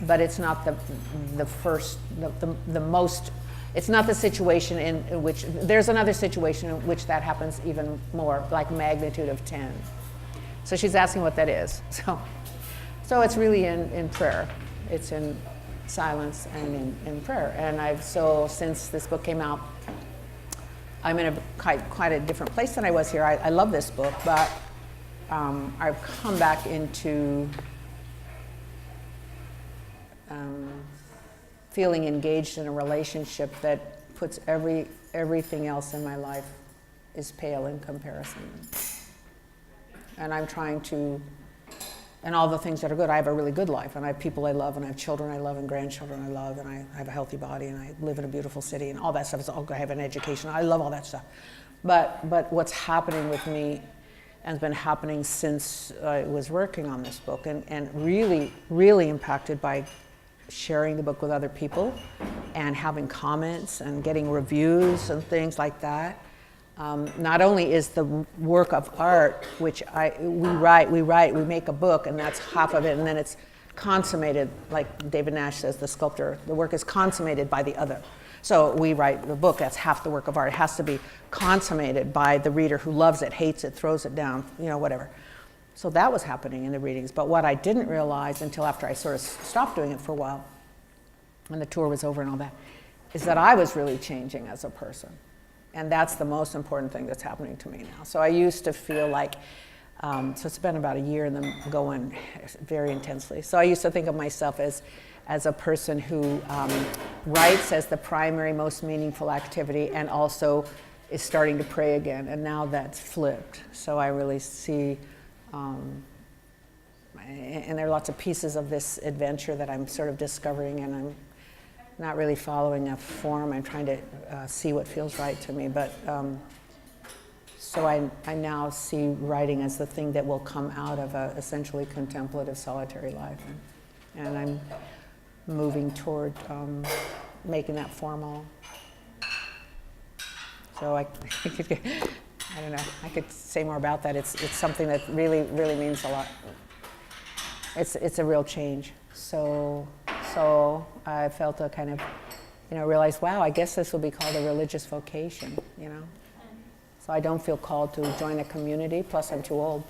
But it's not the first, the most, it's not the situation in which, there's another situation in which that happens even more, like magnitude of 10. So she's asking what that is. So it's really in prayer. It's in silence and in prayer. And since this book came out, I'm in quite a different place than I was here. I love this book, but I've come back into feeling engaged in a relationship that puts everything else in my life is pale in comparison. And I'm trying to, and all the things that are good, I have a really good life, and I have people I love, and I have children I love, and grandchildren I love, and I have a healthy body, and I live in a beautiful city, and all that stuff. I have an education. I love all that stuff. But what's happening with me has been happening since I was working on this book, and really, really impacted by sharing the book with other people and having comments and getting reviews and things like that. Not only is the work of art, which we make a book, and that's half of it, and then it's consummated, like David Nash says, the sculptor, the work is consummated by the other. So we write the book, that's half the work of art. It has to be consummated by the reader who loves it, hates it, throws it down, you know, whatever. So that was happening in the readings. But what I didn't realize until after I sort of stopped doing it for a while, when the tour was over and all that, is that I was really changing as a person. And that's the most important thing that's happening to me now. So I used to feel like, so it's been about a year and then going very intensely. So I used to think of myself as a person who writes as the primary, most meaningful activity and also is starting to pray again. And now that's flipped. So I really see, and there are lots of pieces of this adventure that I'm sort of discovering, and I'm not really following a form. I'm trying to see what feels right to me. But so I now see writing as the thing that will come out of a essentially contemplative, solitary life. And I'm moving toward making that formal. So I don't know, I could say more about that. It's something that really, really means a lot. It's a real change. So I felt a kind of, realized, wow, I guess this will be called a religious vocation, So I don't feel called to join a community, plus I'm too old,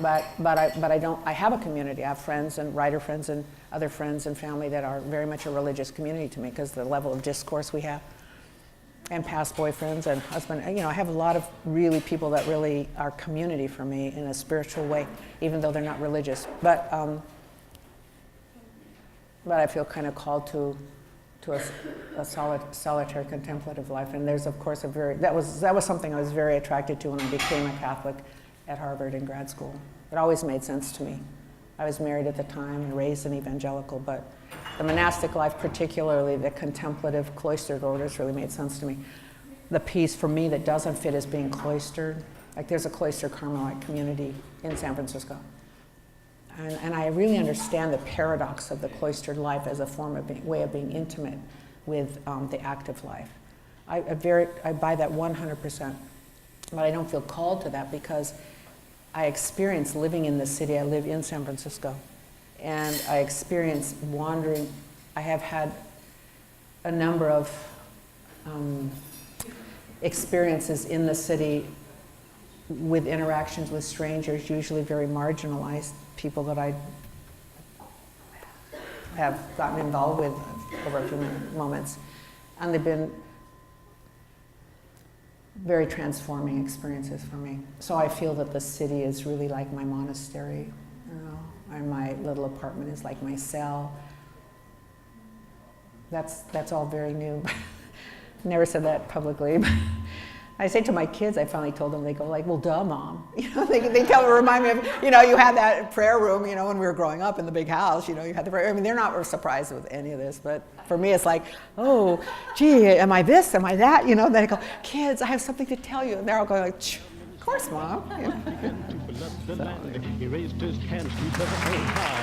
but I have a community. I have friends and writer friends and other friends and family that are very much a religious community to me because the level of discourse we have, and past boyfriends and husband. I have a lot of really people that really are community for me in a spiritual way, even though they're not religious. But I feel kind of called to to a solitary contemplative life. And there's, of course, that was something I was very attracted to when I became a Catholic at Harvard in grad school. It always made sense to me. I was married at the time and raised an evangelical, but the monastic life, particularly the contemplative cloistered orders, really made sense to me. The piece for me that doesn't fit is being cloistered. Like there's a cloistered Carmelite community in San Francisco. And I really understand the paradox of the cloistered life as a form of way of being intimate with the active life. I buy that 100%, but I don't feel called to that because I experience living in the city. I live in San Francisco, and I experience wandering. I have had a number of experiences in the city with interactions with strangers, usually very marginalized people that I have gotten involved with over a few moments. And they've been very transforming experiences for me. So I feel that the city is really like my monastery, and my little apartment is like my cell. That's all very new. Never said that publicly. I say to my kids, I finally told them, they go like, well, duh, Mom. They remind me of, you had that prayer room, when we were growing up in the big house, you had the prayer. I mean, they're not surprised with any of this, but for me, it's like, oh, gee, am I this, am I that? Then I go, kids, I have something to tell you. And they're all going like, of course, Mom. He raised his hands to the high.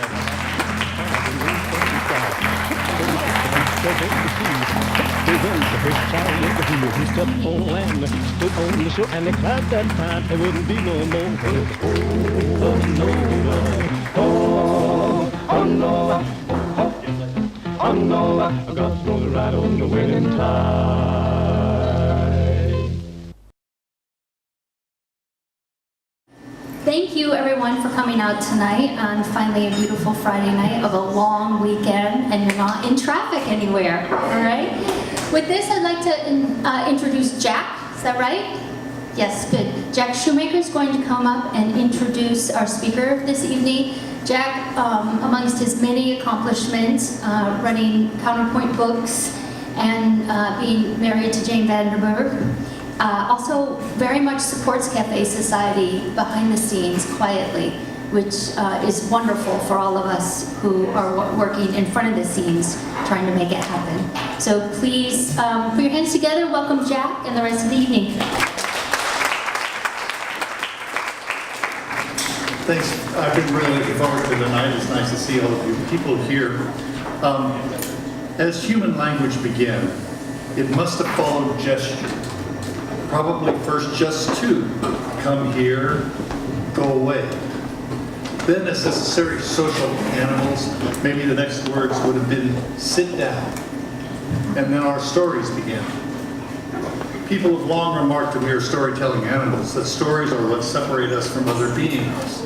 He stepped on land, stood on the shore, and they clapped that time. There wouldn't be no more. Oh no, God's gonna ride on the winning tide. Thank you, everyone, for coming out tonight on finally a beautiful Friday night of a long weekend, and you're not in traffic anywhere, all right? With this, I'd like to introduce Jack. Is that right? Yes, good. Jack Shoemaker is going to come up and introduce our speaker this evening. Jack, amongst his many accomplishments, running Counterpoint books and being married to Jane Vanderburg, also very much supports Cafe Society behind the scenes quietly, which is wonderful for all of us who are working in front of the scenes trying to make it happen. So please put your hands together, welcome Jack and the rest of the evening. Thanks. I've been really looking forward to tonight. It's nice to see all of you people here. As human language began, it must have followed gesture. Probably first just to come here, go away. Then, as necessary social animals, maybe the next words would have been sit down. And then our stories began. People have long remarked that we are storytelling animals, that stories are what separate us from other beings.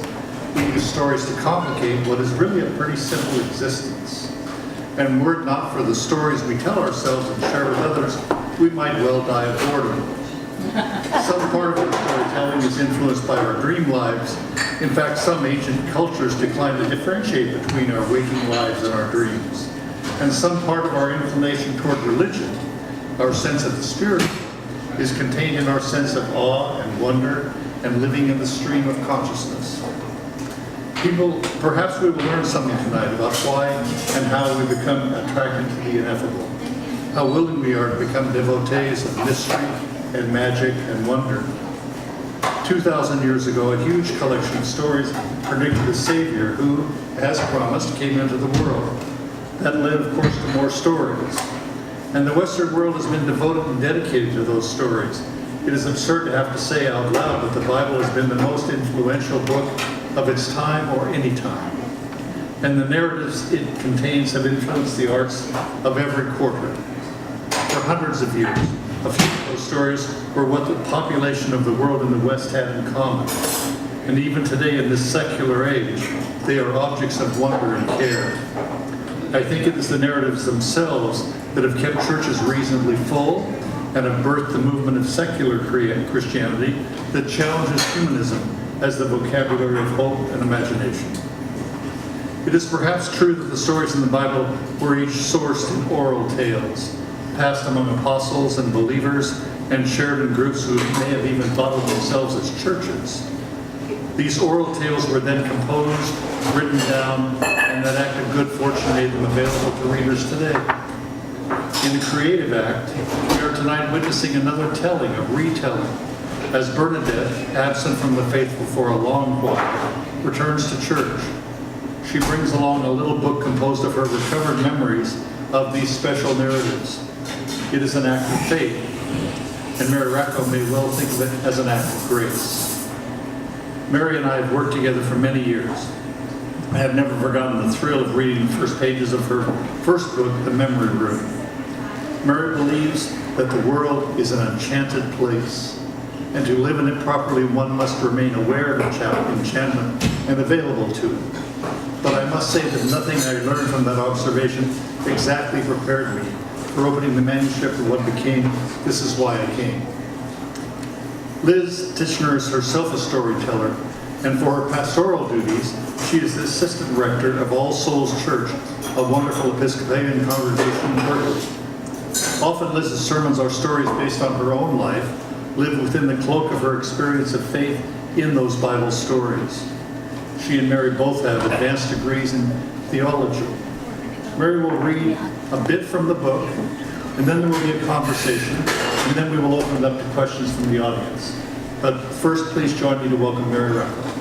We use stories to complicate what is really a pretty simple existence. And were it not for the stories we tell ourselves and share with others, we might well die of boredom. Some part of our storytelling is influenced by our dream lives. In fact, some ancient cultures decline to differentiate between our waking lives and our dreams. And some part of our inclination toward religion, our sense of the spiritual, is contained in our sense of awe and wonder and living in the stream of consciousness. Perhaps we will learn something tonight about why and how we become attracted to the ineffable, how willing we are to become devotees of mystery and magic and wonder. 2,000 years ago, a huge collection of stories predicted a Savior who, as promised, came into the world. That led, of course, to more stories. And the Western world has been devoted and dedicated to those stories. It is absurd to have to say out loud that the Bible has been the most influential book of its time or any time. And the narratives it contains have influenced the arts of every quarter. For hundreds of years, a few of those stories were what the population of the world in the West had in common. And even today, in this secular age, they are objects of wonder and care. I think it is the narratives themselves that have kept churches reasonably full and have birthed the movement of secular Christianity that challenges humanism as the vocabulary of hope and imagination. It is perhaps true that the stories in the Bible were each sourced in oral tales, passed among apostles and believers, and shared in groups who may have even thought of themselves as churches. These oral tales were then composed, written down, and that act of good fortune made them available to readers today. In the creative act, we are tonight witnessing another telling, a retelling, as Bernadette, absent from the faithful for a long while, returns to church. She brings along a little book composed of her recovered memories of these special narratives. It is an act of faith, and Mary Rakow may well think of it as an act of grace. Mary and I have worked together for many years. I have never forgotten the thrill of reading the first pages of her first book, The Memory Room. Mary believes that the world is an enchanted place, and to live in it properly, one must remain aware of enchantment and available to it. But I must say that nothing I learned from that observation exactly prepared me for opening the manuscript of what became This Is Why I Came. Liz Tichenor is herself a storyteller, and for her pastoral duties, she is the assistant rector of All Souls Church, a wonderful Episcopalian congregation in Berkeley. Often Liz's sermons are stories based on her own life, live within the cloak of her experience of faith in those Bible stories. She and Mary both have advanced degrees in theology. Mary will read a bit from the book, and then there will be a conversation, and then we will open it up to questions from the audience. But first, please join me to welcome Mary Rakow.